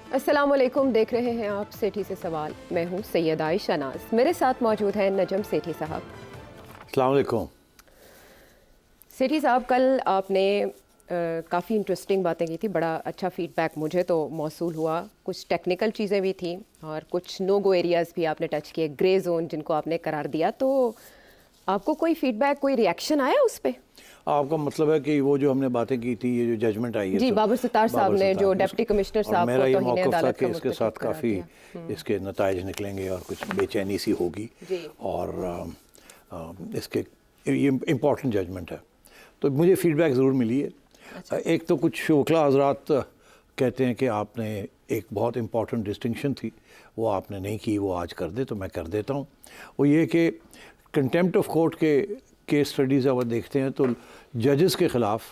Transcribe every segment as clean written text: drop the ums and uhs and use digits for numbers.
अस्सलाम वालेकुम, देख रहे हैं आप सेठी से सवाल। मैं हूं सैयद आयशा नाज, मेरे साथ मौजूद हैं नजम सेठी साहब। अस्सलाम वालेकुम। सेठी साहब, कल आपने काफ़ी इंटरेस्टिंग बातें की थी, बड़ा अच्छा फीडबैक मुझे तो मौसूल हुआ। कुछ टेक्निकल चीज़ें भी थी और कुछ नो गो एरियाज़ भी आपने टच किए, ग्रे जोन जिनको आपने करार दिया। तो आपको कोई फीडबैक, कोई रिएक्शन आया उस पर? आपका मतलब है कि वो जो हमने बातें की थी, ये जो जजमेंट आई है जी, बाबर सत्तार साहब ने जो डिप्टी कमिश्नर और साहब मेरा को ये तौहीन मौक़िफ़ था अदालत कि का इसके मुर्तकब साथ करार काफ़ी दिया। इसके नताइज निकलेंगे और कुछ बेचैनी सी होगी। जी। और इसके ये इम्पॉर्टेंट जजमेंट है, तो मुझे फ़ीडबैक ज़रूर मिली है। अच्छा। एक तो कुछ वकील हज़रात कहते हैं कि आपने एक बहुत इम्पॉर्टेंट डिस्टिंक्शन थी, वो आपने नहीं की, वो आज कर दे, तो मैं कर देता हूँ। वो ये कि कंटेम्प्ट ऑफ कोर्ट के केस स्टडीज़ अगर देखते हैं तो जजेस के ख़िलाफ़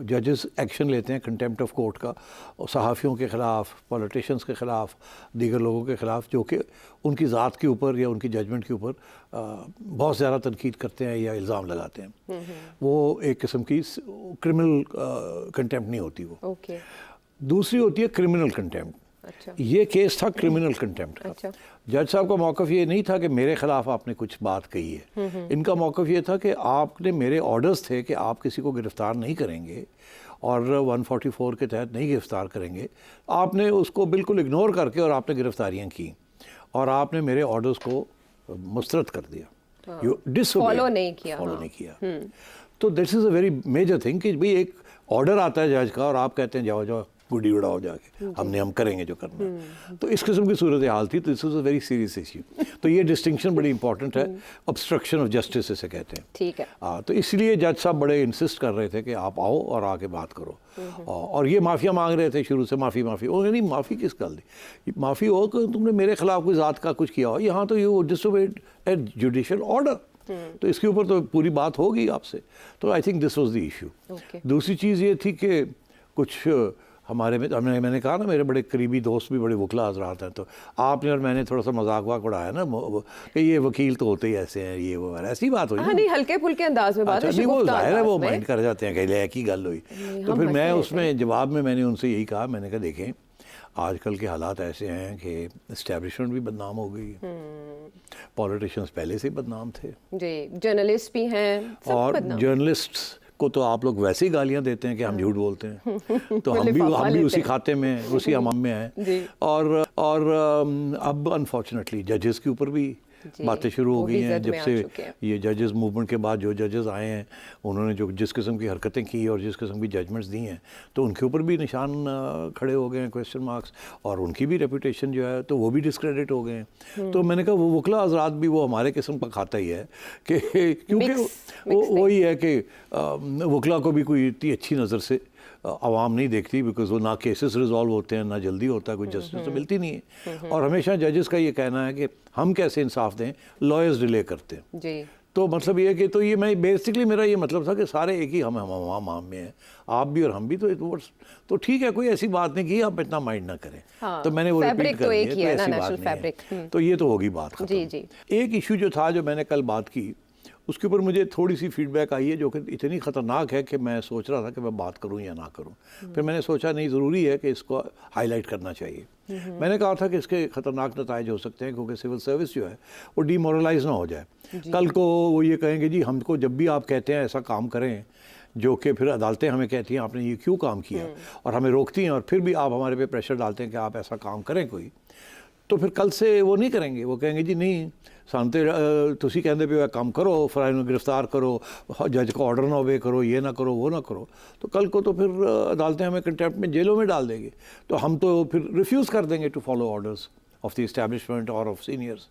जजेस एक्शन लेते हैं कंटेम्प्ट ऑफ कोर्ट का, और सहाफ़ियों के ख़िलाफ़, पॉलिटिशियंस के ख़िलाफ़, दीगर लोगों के ख़िलाफ़ जो कि उनकी ज़ात के ऊपर या उनकी जजमेंट के ऊपर बहुत ज़्यादा तनकीद करते हैं या इल्ज़ाम लगाते हैं। वो एक किस्म की क्रिमिनल कंटेम्प्ट नहीं होती वो। ओके। दूसरी होती है क्रिमिनल कंटेम्प्ट। अच्छा। ये केस था क्रिमिनल कंटेम्प्ट का। अच्छा। जज साहब का मौक़िफ़ ये नहीं था कि मेरे ख़िलाफ़ आपने कुछ बात कही है। इनका मौक़िफ़ ये था कि आपने, मेरे ऑर्डर्स थे कि आप किसी को गिरफ़्तार नहीं करेंगे और 144 के तहत नहीं गिरफ़्तार करेंगे। आपने उसको बिल्कुल इग्नोर करके और आपने गिरफ़्तारियाँ की और आपने मेरे ऑर्डर्स को मुस्तरद कर दिया। यू डिसओबेड, फॉलो नहीं किया। फॉलो नहीं किया। तो this is a very major thing कि भाई एक ऑर्डर आता है जज का और आप कहते हैं जाओ जाओ गुडी उड़ाओ जाके, हम करेंगे जो करना है। तो इस किस्म की सूरत हाल थी, तो this is a very serious issue. तो ये डिस्टिंक्शन बड़ी इंपॉर्टेंट है, ऑब्स्ट्रक्शन ऑफ जस्टिस इसे कहते हैं। ठीक है। तो इसलिए जज साहब बड़े इंसिस्ट कर रहे थे कि आप आओ और आके बात करो। और ये माफ़िया मांग रहे थे शुरू से, माफ़ी माफ़ी। और नहीं, माफ़ी किस गल दी, माफ़ी हो कि तुमने मेरे खिलाफ कोई ज़ात का कुछ किया हो, यहाँ तो यू डिसओबेड ए जुडिशियल ऑर्डर, तो इसके ऊपर तो पूरी बात होगी आपसे। तो I think this was the issue. दूसरी चीज़ ये थी कि कुछ हमारे में मैंने कहा ना, मेरे बड़े करीबी दोस्त भी बड़े वकील हज़रात हैं, तो आपने और मैंने थोड़ा सा मजाक वक उड़ाया ना कि ये वकील तो होते ही ऐसे हैं, ये वो, ऐसी बात हुई। हाँ, नहीं, हल्के फुल्के अंदाज में बात है। अच्छा, नहीं, वो ज़ाहिर है वो माइंड कर जाते हैं कि एक ही गल हुई। तो फिर मैं उसमें जवाब में मैंने उनसे यही कहा, मैंने कहा देखें आजकल के हालात ऐसे हैं कि इस्टेब्लिशमेंट भी बदनाम हो गई है, पॉलिटिशियंस पहले से ही बदनाम थे जी, जर्नलिस्ट भी हैं, सब और बदनाम। जर्नलिस्ट्स को तो आप लोग वैसे ही गालियां देते हैं कि हम झूठ बोलते हैं। तो हम भी उसी खाते में, उसी अमम में हैं। और अब अनफॉर्चुनेटली जजेस के ऊपर भी बातें शुरू हो गई हैं। जब से ये जजेस मूवमेंट के बाद जो जजेस आए हैं, उन्होंने जो जिस किस्म की हरकतें की और जिस किस्म की जजमेंट्स दी हैं, तो उनके ऊपर भी निशान खड़े हो गए हैं, क्वेश्चन मार्क्स, और उनकी भी रेपुटेशन जो है तो वो भी डिस्क्रेडिट हो गए हैं। तो मैंने कहा वो वकील हज़रात भी वो हमारे किस्म का खाता ही है कि क्योंकि वो वही है कि वकीला को भी कोई इतनी अच्छी नज़र से आवाम नहीं देखती, बिकॉज वो ना केसेस रिजॉल्व होते हैं, ना जल्दी होता है, कोई जस्टिस तो मिलती नहीं है। और हमेशा जजेस का ये कहना है कि हम कैसे इंसाफ दें, लॉयर्स डिले करते हैं जी। तो मतलब ये है कि, तो ये मैं बेसिकली मेरा ये मतलब था कि सारे एक ही हम में हैं, आप भी और हम भी, तो ठीक है, कोई ऐसी बात नहीं की, आप इतना माइंड ना करें। हाँ, तो मैंने वो रिपीट कर दिया, तो ऐसी बात नहीं है। तो ये तो होगी बात खत्म। जी जी। एक इशू जो था, जो मैंने कल बात की, उसके ऊपर मुझे थोड़ी सी फीडबैक आई है जो कि इतनी ख़तरनाक है कि मैं सोच रहा था कि मैं बात करूं या ना करूं। फिर मैंने सोचा नहीं, ज़रूरी है कि इसको हाईलाइट करना चाहिए। मैंने कहा था कि इसके ख़तरनाक नताइज हो सकते हैं, क्योंकि सिविल सर्विस जो है वो डीमोरलाइज ना हो जाए। कल को वो ये कहेंगे जी हमको जब भी आप कहते हैं ऐसा काम करें, जो कि फिर अदालतें हमें कहती हैं आपने ये क्यों काम किया, और हमें रोकती हैं, और फिर भी आप हमारे पे प्रेशर डालते हैं कि आप ऐसा काम करें कोई, तो फिर कल से वो नहीं करेंगे। वो कहेंगे जी नहीं, सांते तुसी कहते पे काम करो, फिर इन्हें गिरफ्तार करो, जज का ऑर्डर ना ओबे करो, ये ना करो, वो ना करो, तो कल को तो फिर अदालतें हमें कंटेम्प्ट में, जेलों में डाल देंगे, तो हम तो फिर रिफ्यूज़ कर देंगे to follow orders of the establishment और ऑफ सीनियर्स।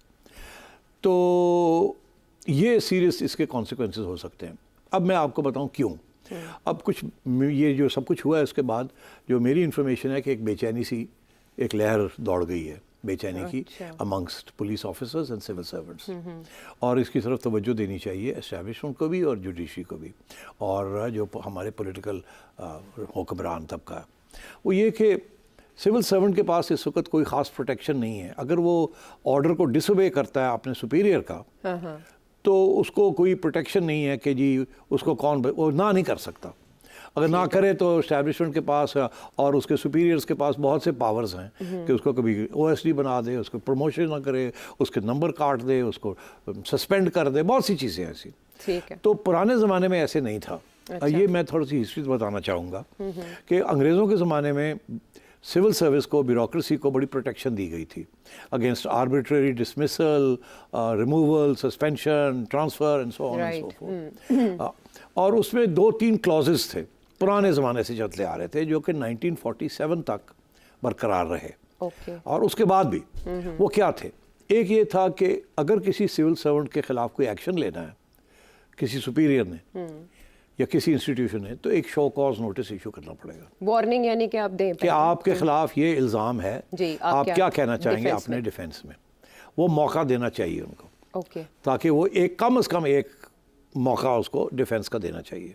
तो ये सीरियस इसके कॉन्सिक्वेंसेस हो सकते हैं। अब मैं आपको बताऊँ क्यों। अब कुछ ये जो सब कुछ हुआ है उसके बाद जो मेरी इन्फॉर्मेशन है कि एक बेचैनी सी, एक लहर दौड़ गई है बेचैनी की amongst police officers and civil servants, और इसकी तरफ तवज्जो देनी चाहिए एस्टैब्लिशमेंट को भी और जुडिशरी को भी, और जो हमारे पॉलिटिकल हुक्मरान तबका है, वो ये कि सिविल सर्वेंट के पास इस वक्त कोई ख़ास प्रोटेक्शन नहीं है। अगर वो ऑर्डर को डिसोबे करता है अपने सुपीरियर का, तो उसको कोई प्रोटेक्शन नहीं है कि जी उसको कौन, वो ना नहीं कर सकता। अगर ना करे तो एस्टैब्लिशमेंट के पास और उसके सुपीरियर्स के पास बहुत से पावर्स हैं कि उसको कभी ओएसडी बना दे, उसको प्रमोशन ना करे, उसके नंबर काट दे, उसको सस्पेंड कर दे, बहुत सी चीज़ें ऐसी। ठीक है। तो पुराने ज़माने में ऐसे नहीं था। ये मैं थोड़ी सी हिस्ट्री बताना चाहूँगा कि अंग्रेज़ों के ज़माने में सिविल सर्विस को, ब्यूरोक्रेसी को बड़ी प्रोटेक्शन दी गई थी against arbitrary dismissal, removal, suspension, transfer and so on and so fourth. और उसमें 2-3 क्लॉजेस थे पुराने ज़माने से चलते आ रहे थे जो कि 1947 तक बरकरार रहे। ओके। और उसके बाद भी वो क्या थे? एक ये था कि अगर किसी सिविल सर्वेंट के ख़िलाफ़ कोई एक्शन लेना है किसी सुपीरियर ने या किसी इंस्टीट्यूशन ने, तो एक शो कॉज नोटिस इशू करना पड़ेगा। वार्निंग यानी कि आप दें कि आपके खिलाफ ये इल्ज़ाम है, जी, आप क्या कहना चाहेंगे डिफेंस अपने में? डिफेंस में। वो मौका देना चाहिए उनको, ओके। ताकि वो एक कम से कम एक मौका उसको डिफेंस का देना चाहिए।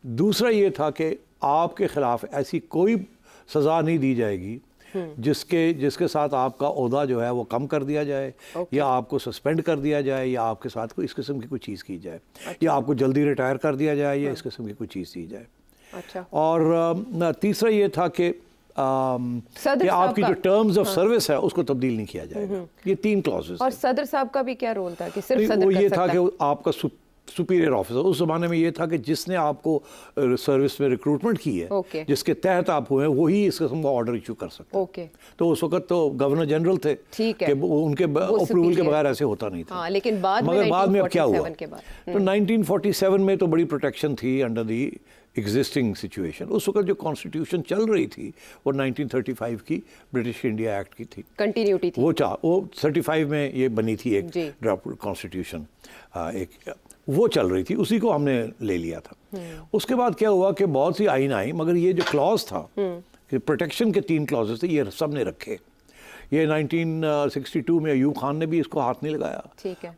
दूसरा ये था कि आपके खिलाफ ऐसी कोई सज़ा नहीं दी जाएगी जिसके साथ आपका ओहदा जो है वो कम कर दिया जाए, या आपको सस्पेंड कर दिया जाए, या आपके साथ कोई इस किस्म की कोई चीज़ की जाए, या आपको जल्दी रिटायर कर दिया जाए, या इस किस्म की कोई चीज़ की जाए। अच्छा। और तीसरा ये था कि सदर साहब आपकी का- जो टर्म्स ऑफ सर्विस है उसको तब्दील नहीं किया जाएगा। ये 3 क्लॉजेस और सदर साहब का भी क्या रोल था कि सिर्फ सदर वो कर ये सकता था है? कि आपका सुपीरियर ऑफिसर, उस ज़माने में ये था कि जिसने आपको सर्विस में रिक्रूटमेंट की है, ओके। जिसके तहत आप हुए हैं, वही इस किस्म का ऑर्डर इशू कर सकते हैं। ओके। तो उस वक्त तो गवर्नर जनरल थे, ठीक है। कि उनके अप्रूवल के superior- बगैर ऐसे होता नहीं था। हाँ, लेकिन बाद में मगर बाद में अब क्या हुआ? 1947 के बाद। तो 1947 में तो बड़ी प्रोटेक्शन थी अंडर दी एग्जिस्टिंग सिचुएशन। उस वक्त जो कॉन्स्टिट्यूशन चल रही थी वो 1935 की ब्रिटिश इंडिया एक्ट की थी। कंटिन्यूटी थी। वो 35 में ये बनी थी एक जी। ड्राफ्ट कॉन्स्टिट्यूशन, एक वो चल रही थी, उसी को हमने ले लिया था। उसके बाद क्या हुआ कि बहुत सी आइन आई, मगर ये जो क्लॉज था कि प्रोटेक्शन के 3 क्लॉजेस थे, ये सब ने रखे। ये 1962 में अयूब खान ने भी इसको हाथ नहीं लगाया। ठीक है।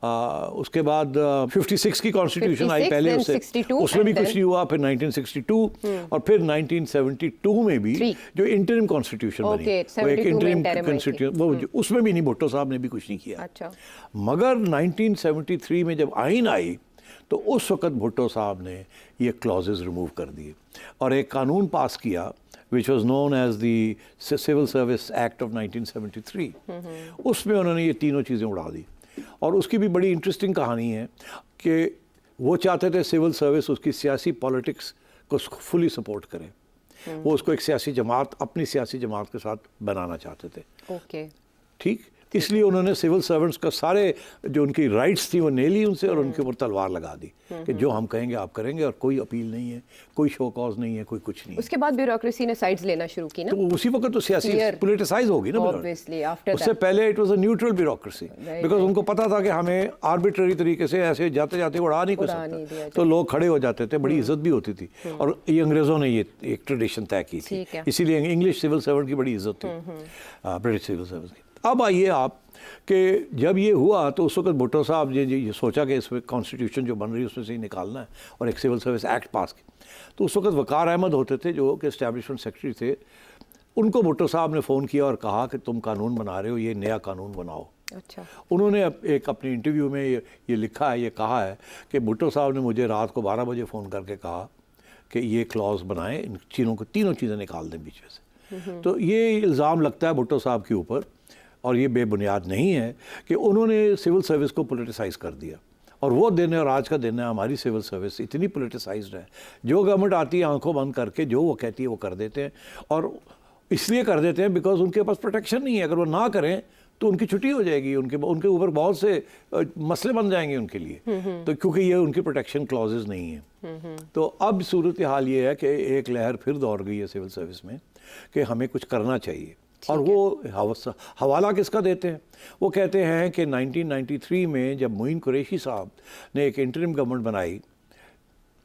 उसके बाद 56 की कॉन्स्टिट्यूशन आई 56, पहले then उससे, 62 उसमें भी and कुछ then- नहीं हुआ। फिर 1962 और फिर 1972 में भी 3 जो इंटरिम कॉन्स्टिट्यूशन बनी, Okay, वो एक 72 में इंटरिम interim आई थी। कॉन्स्टिट्यूशन, वो उसमें भी नहीं, भुट्टो साहब ने भी कुछ नहीं किया। अच्छा। मगर 1973 में जब आइन आई तो उस वक्त भुट्टो साहब ने ये क्लॉजेस रिमूव कर दिए और एक कानून पास किया which was known as the Civil Service Act of 1973। उसमें उन्होंने ये तीनों चीज़ें उड़ा दी। और उसकी भी बड़ी इंटरेस्टिंग कहानी है कि वो चाहते थे सिविल सर्विस उसकी सियासी पॉलिटिक्स को फुली सपोर्ट करे। वो उसको एक सियासी जमात, अपनी सियासी जमात के साथ बनाना चाहते थे। ओके। ठीक, इसलिए उन्होंने सिविल सर्वेंट्स का सारे जो उनकी राइट्स थी वो ले ली उनसे और उनके ऊपर तलवार लगा दी कि जो हम कहेंगे आप करेंगे, और कोई अपील नहीं है, कोई शो कॉज नहीं है, कोई कुछ नहीं है। उसके बाद ब्यूरोक्रेसी ने साइड्स लेना शुरू की ना। तो उसी वक्त तो सियासी Clear. पोलिटिसाइज होगी ना bureaucracy। Obviously, after उससे that. पहले it was a neutral bureaucracy, Right, because उनको पता था कि हमें आर्बिट्ररी तरीके से ऐसे जाते जाते उड़ा नहीं उड़ा नहीं दिया सकता, तो लोग खड़े हो जाते थे, बड़ी इज्जत भी होती थी। और ये अंग्रेज़ों ने ये एक ट्रेडिशन तय की थी, ठीक है। इसीलिए इंग्लिश सिविल सर्वेंट की बड़ी इज्जत थी ब्रिटिश सिविल सर्वेंट की। अब आइए आप कि जब ये हुआ तो उस वक्त भुट्टो साहब ये सोचा कि इसमें कॉन्स्टिट्यूशन जो बन रही है उसमें से ही निकालना है और एक सिविल सर्विस एक्ट पास की। तो उस वक्त वकार अहमद होते थे जो कि एस्टैब्लिशमेंट सेक्रेटरी थे। उनको भुट्टो साहब ने फ़ोन किया और कहा कि तुम कानून बना रहे हो, ये नया कानून बनाओ। अच्छा। उन्होंने एक अपनी इंटरव्यू में ये लिखा है, ये कहा है कि भुट्टो साहब ने मुझे रात को 12 बजे फ़ोन करके कहा कि ये क्लॉज बनाएं, इन चीज़ों को, तीनों चीज़ें निकाल दें बीच में से। तो ये इल्ज़ाम लगता है भुट्टो साहब के ऊपर, और ये बेबुनियाद नहीं है, कि उन्होंने सिविल सर्विस को पोलिटिसाइज़ कर दिया। और वो दिन है और आज का दिन है, हमारी सिविल सर्विस इतनी पोलिटिसाइज्ड है, जो गवर्नमेंट आती है आंखों बंद करके जो वो कहती है वो कर देते हैं। और इसलिए कर देते हैं बिकॉज उनके पास प्रोटेक्शन नहीं है। अगर वो ना करें तो उनकी छुट्टी हो जाएगी, उनके ऊपर बहुत से मसले बन जाएंगे उनके लिए, तो क्योंकि ये उनकी प्रोटेक्शन क्लॉजेज नहीं है। तो अब सूरत हाल ये है कि एक लहर फिर दौड़ गई है सिविल सर्विस में कि हमें कुछ करना चाहिए। और वो हवाला किसका देते हैं? वो कहते हैं कि 1993 में जब मोइन कुरैशी साहब ने एक इंटरिम गवर्नमेंट बनाई,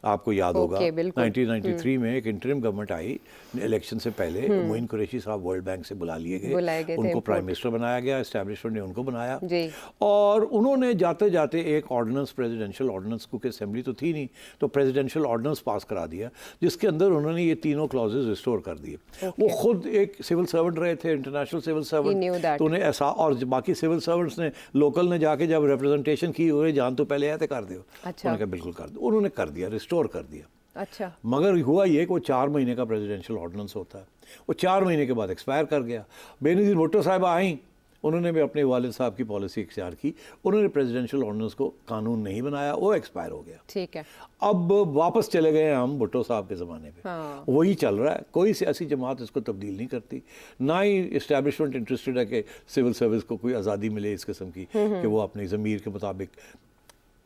आपको याद होगा 1993 में एक इंटरिम गवर्नमेंट आई इलेक्शन से पहले, मोइन कुरैशी साहब वर्ल्ड बैंक से बुलाए गए, उनको प्राइम मिनिस्टर बनाया गया, एस्टैब्लिशमेंट ने उनको बनाया जी। और उन्होंने जाते जाते एक ऑर्डिनेंस, प्रेसिडेंशियल ऑर्डिनेंस, क्योंकि असेंबली तो थी नहीं, तो प्रेसिडेंशियल ऑर्डिनेंस पास करा दिया जिसके अंदर उन्होंने ये तीनों क्लॉजेज रिस्टोर कर दिए। वो खुद एक सिविल सर्वेंट रहे थे, इंटरनेशनल सिविल सर्वेंट, तो उन्हें ऐसा, और बाकी सिविल सर्वेंट्स ने लोकल ने जाके जब रिप्रेजेंटेशन की, उन्हें जान तो पहले आते कर दो, अच्छा। उन्होंने कहा बिल्कुल कर दो, उन्होंने कर दिया, रिस्टोर कर दिया। अच्छा। मगर हुआ ये कि वो 4 महीने का प्रेसिडेंशियल ऑर्डिनेंस होता है, वो 4 महीने के बाद एक्सपायर कर गया। बेनज़ीर भुट्टो साहिबा आई, उन्होंने भी अपने वालिद साहब की पॉलिसी इख्तियार की, उन्होंने प्रेसिडेंशियल ऑर्डिनेंस को कानून नहीं बनाया, वो एक्सपायर हो गया। ठीक है। अब वापस चले गए हम भुट्टो साहब के ज़माने पे। हाँ। वही चल रहा है, कोई सियासी जमात इसको तब्दील नहीं करती, ना ही इस्टेब्लिशमेंट इंटरेस्टेड है कि सिविल सर्विस को कोई आज़ादी मिले इस किस्म की कि वो अपनी ज़मीर के मुताबिक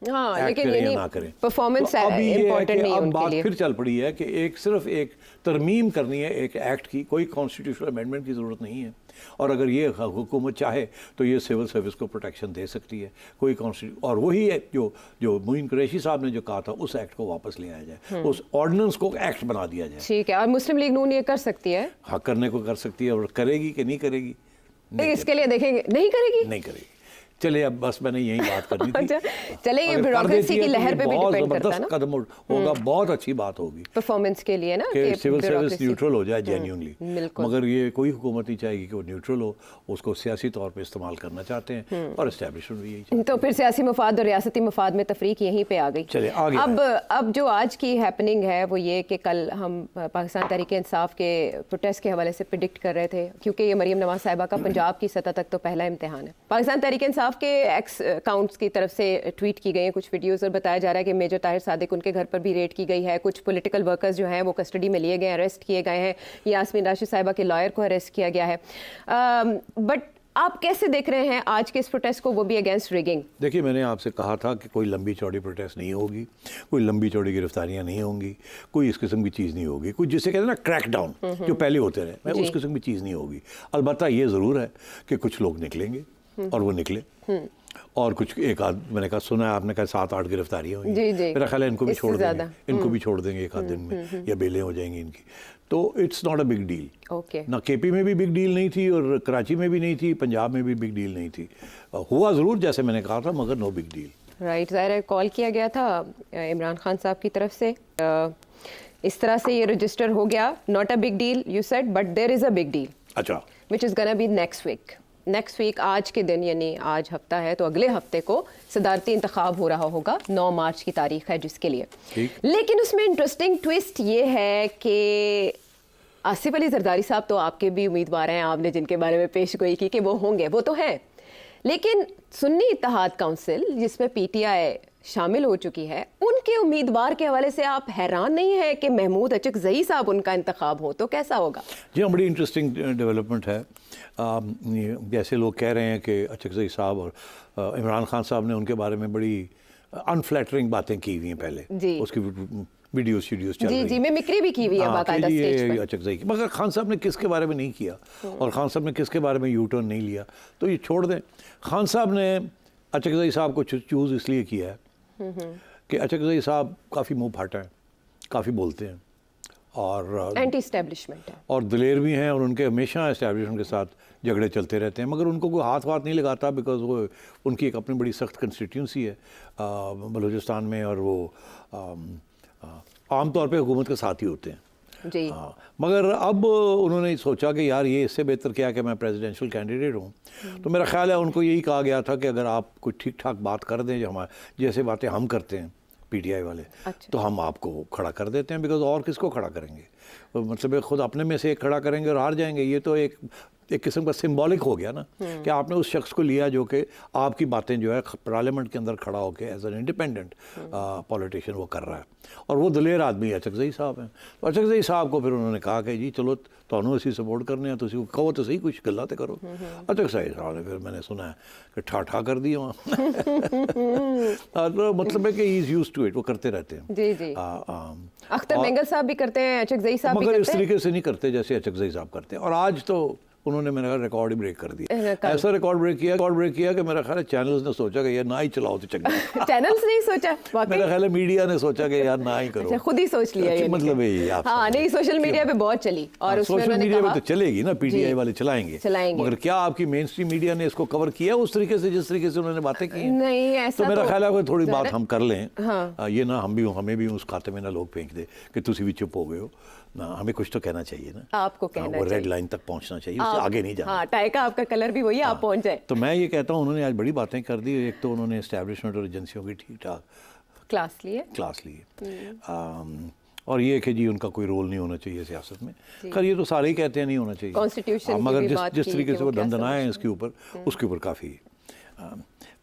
हाँ, एक्ट लेकिन करें ये या नहीं, ना करें। परफॉर्मेंस तो अब ये है इम्पोर्टेंट कि नहीं है अब उनके बात लिए। फिर चल पड़ी है कि सिर्फ एक तरमीम करनी है एक एक्ट की, कोई कॉन्स्टिट्यूशनल अमेंडमेंट की ज़रूरत नहीं है। और अगर ये हुकूमत चाहे तो ये सिविल सर्विस को प्रोटेक्शन दे सकती है, कोई और वही है जो मोइन कुरैशी साहब ने जो कहा था, उस एक्ट को वापस ले आया जाए, उस ऑर्डिनेंस को एक्ट बना दिया जाए। ठीक है। और मुस्लिम लीग नून ये कर सकती है? हाँ, करने को कर सकती है, और करेगी कि नहीं करेगी? इसके लिए देखेंगे, नहीं करेगी। नहीं करेगी। चलिए, अब बस मैंने यही बात करनी थी। अच्छा, चले, ये अगर कर ब्यूरोक्रेसी देती है की तो लहर ये पे भी बहुत डिपेंड करता है ज़बरदस्त ना। कदम होगा, बहुत अच्छी बात होगी परफॉर्मेंस के लिए ना कि सिविल सर्विस bureaucracy- न्यूट्रल हो जाए जेन्युइनली। बिल्कुल। मगर ये कोई हुकूमत नहीं चाहेगी कि वो न्यूट्रल हो, उसको सियासी तौर पे इस्तेमाल करना चाहते हैं, और एस्टेब्लिशमेंट भी यही चाहती है। तो फिर सियासी मफाद और रियासती मफाद में तफरीक यहीं पे आ गई। चलिए, आगे अब जो आज की हैपनिंग है वो ये कि कल हम पाकिस्तान तहरीक इंसाफ के प्रोटेस्ट के हवाले से प्रिडिक्ट कर रहे थे, क्योंकि ये मरीम नवाज साहिबा का पंजाब की सतह तक तो पहला इम्तिहान है। पाकिस्तान तहरीक इंसाफ के एक्स अकाउंट्स की तरफ से ट्वीट की गई हैं कुछ वीडियोस, और बताया जा रहा है कि मेजर ताहिर सादिक उनके घर पर भी रेड की गई है, कुछ पॉलिटिकल वर्कर्स जो हैं वो कस्टडी में लिए गए, अरेस्ट किए गए हैं, यास्मीन राशिद साहिबा के लॉयर को अरेस्ट किया गया है। बट आप कैसे देख रहे हैं आज के इस प्रोटेस्ट को, वो भी अगेंस्ट रिगिंग? देखिए, मैंने आपसे कहा था कि कोई लंबी चौड़ी प्रोटेस्ट नहीं होगी, कोई लंबी चौड़ी गिरफ्तारियां नहीं होंगी, कोई इस किस्म की चीज़ नहीं होगी, कुछ जिसे कहते हैं ना क्रैक डाउन जो पहले होते रहे, मैं उस किस्म की चीज़ नहीं होगी। अलबत्ता ये ज़रूर है कि कुछ लोग निकलेंगे, और वो निकले, और कुछ एक आध, मैंने कहा सुना है आपने कहा 7-8 गिरफ्तारियां हुई, जी, जी। मेरा ख्याल है इनको भी इससे छोड़ देंगे, ज़्यादा। इनको भी छोड़ देंगे एक आध दिन में, या बेलें हो जाएंगी इनकी। तो it's not a big deal. Okay. ना केपी में भी बिग डील नहीं थी, और कराची में भी नहीं थी, पंजाब में भी बिग डील नहीं थी। हुआ ज़रूर जैसे मैंने कहा था, मगर नो बिग डील। राइट, ज़ाहिर है कॉल किया गया था इमरान खान साहब की तरफ से, इस तरह से ये रजिस्टर हो गया, not a big deal you said, but there is a big deal अच्छा, which is gonna be next week आज के दिन, यानी आज हफ्ता है तो अगले हफ्ते को सदारती इंतखाब हो रहा होगा, 9 मार्च की तारीख है जिसके लिए। ठीक। लेकिन उसमें इंटरेस्टिंग ट्विस्ट ये है कि आसिफ अली जरदारी साहब तो आपके भी उम्मीदवार हैं, आपने जिनके बारे में पेशगोई की कि वो होंगे, वो तो हैं, लेकिन सुन्नी इत्तेहाद काउंसिल जिसमें पीटीआई शामिल हो चुकी है, उनके उम्मीदवार के हवाले से आप हैरान नहीं है कि महमूद अचकज़ई साहब उनका इंतखाब हो, तो कैसा होगा? जी हाँ, बड़ी इंटरेस्टिंग डेवलपमेंट है। जैसे लोग कह रहे हैं कि अचकज़ई साहब और इमरान खान साहब ने उनके बारे में बड़ी अनफ्लैटरिंग बातें की हुई हैं पहले, जी। उसकी वीडियोस चल जी रही जी, मिमिक्री भी की हुई है हाँ, बाकायदा कि जी, स्टेज ये पे। अचकज़ई की, मगर खान साहब ने किसके बारे में नहीं किया, और खान साहब ने किसके बारे में यू टर्न नहीं लिया, तो ये छोड़ दें। खान साहब ने अचकज़ई साहब को चूज़ इसलिए किया है कि अचकज़ई साहब काफ़ी मुँह फाटा है, काफ़ी बोलते हैं, और एंटी एस्टेब्लिशमेंट है, और दिलेर भी हैं, और उनके हमेशा एस्टेब्लिशमेंट के साथ झगड़े चलते रहते हैं, मगर उनको कोई हाथ वाथ नहीं लगाता, बिकॉज वो उनकी एक अपनी बड़ी सख्त कंस्टिट्यूंसी है बलूचिस्तान में, और वो आम तौर पे हुकूमत के साथ ही होते हैं। जी। हाँ, मगर अब उन्होंने सोचा कि यार ये इससे बेहतर क्या कि मैं प्रेसिडेंशियल कैंडिडेट हूँ, तो मेरा ख्याल है उनको यही कहा गया था कि अगर आप कोई ठीक ठाक बात कर दें, जो हमारे जैसे बातें हम करते हैं पीटीआई वाले, अच्छा। तो हम आपको खड़ा कर देते हैं, बिकॉज और किसको खड़ा करेंगे, तो मतलब खुद अपने में से एक खड़ा करेंगे और हार जाएंगे। ये तो एक किस्म का सिंबॉलिक हो गया ना, कि आपने उस शख्स को लिया जो कि आपकी बातें जो है पार्लियामेंट के अंदर खड़ा होकर एज एन इंडिपेंडेंट पॉलिटिशियन वो कर रहा है, और वो दिलेर आदमी अचकज़ई साहब हैं। तो अचकज़ई साहब को फिर उन्होंने कहा कि जी चलो ਤੁਹਾਨੂੰ ਅਸੀਂ सपोर्ट करने हैं, तो कहो तो सही, कुछ गल्ला तो करो। अचकज़ई साहब ने फिर मैंने सुना है कि ठा कर दिया वहाँ और मतलब है कि he is used to it, वो करते रहते हैं। जी जी। अख्तर मेंगल साहब भी करते हैं, अचकज़ई साहब भी मगर इस करते हैं। तरीके से नहीं करते जैसे अचकज़ई साहब करते हैं, और आज तो उन्होंने मेरा रिकॉर्ड ही ब्रेक कर दिया, ऐसा रिकॉर्ड ब्रेक किया कि मेरा ख्याल है चैनल्स ने सोचा कि यार ना ही चलाओ तो चंगा। चैनल्स नहीं सोचा, वाकई मेरा ख्याल है मीडिया ने सोचा कि यार ना ही करो। अच्छा, खुद ही सोच लिया ये, मतलब यही आप हाँ, नहीं, सोशल मीडिया पे बहुत चली, और उसमें सोशल उन्होंने मीडिया में कहा तो चलेगी ना, पीटीआई वाले चलाएंगे, मगर क्या आपकी मेन स्ट्रीम मीडिया ने इसको कवर किया उस तरीके से जिस तरीके से उन्होंने बातें की? नहीं, ऐसा तो मेरा ख्याल है थोड़ी ज़्यादा- बात हम कर लें, हाँ। ये ना हमें भी उस खाते में ना लोग फेंक दे कि तुसी भी चुप हो गए हो ना, हमें कुछ तो कहना चाहिए ना, आपको कहना वो रेड चाहिए, लाइन तक पहुंचना चाहिए, उससे आगे नहीं जाना। हाँ, टाई का आपका कलर भी वही, आप पहुंच जाए। तो मैं ये कहता हूँ उन्होंने आज बड़ी बातें कर दी। एक तो उन्होंने एस्टैब्लिशमेंट और एजेंसियों की ठीक ठाक क्लास लिए, क्लास ली, और ये कि जी उनका कोई रोल नहीं होना चाहिए सियासत में। खैर ये तो सारे ही कहते हैं नहीं होना चाहिए, Constitution की मगर भी जिस बात जिस की तरीके कि से वो वो क्या दंदनाए हैं इसके ऊपर, उसके ऊपर काफ़ी।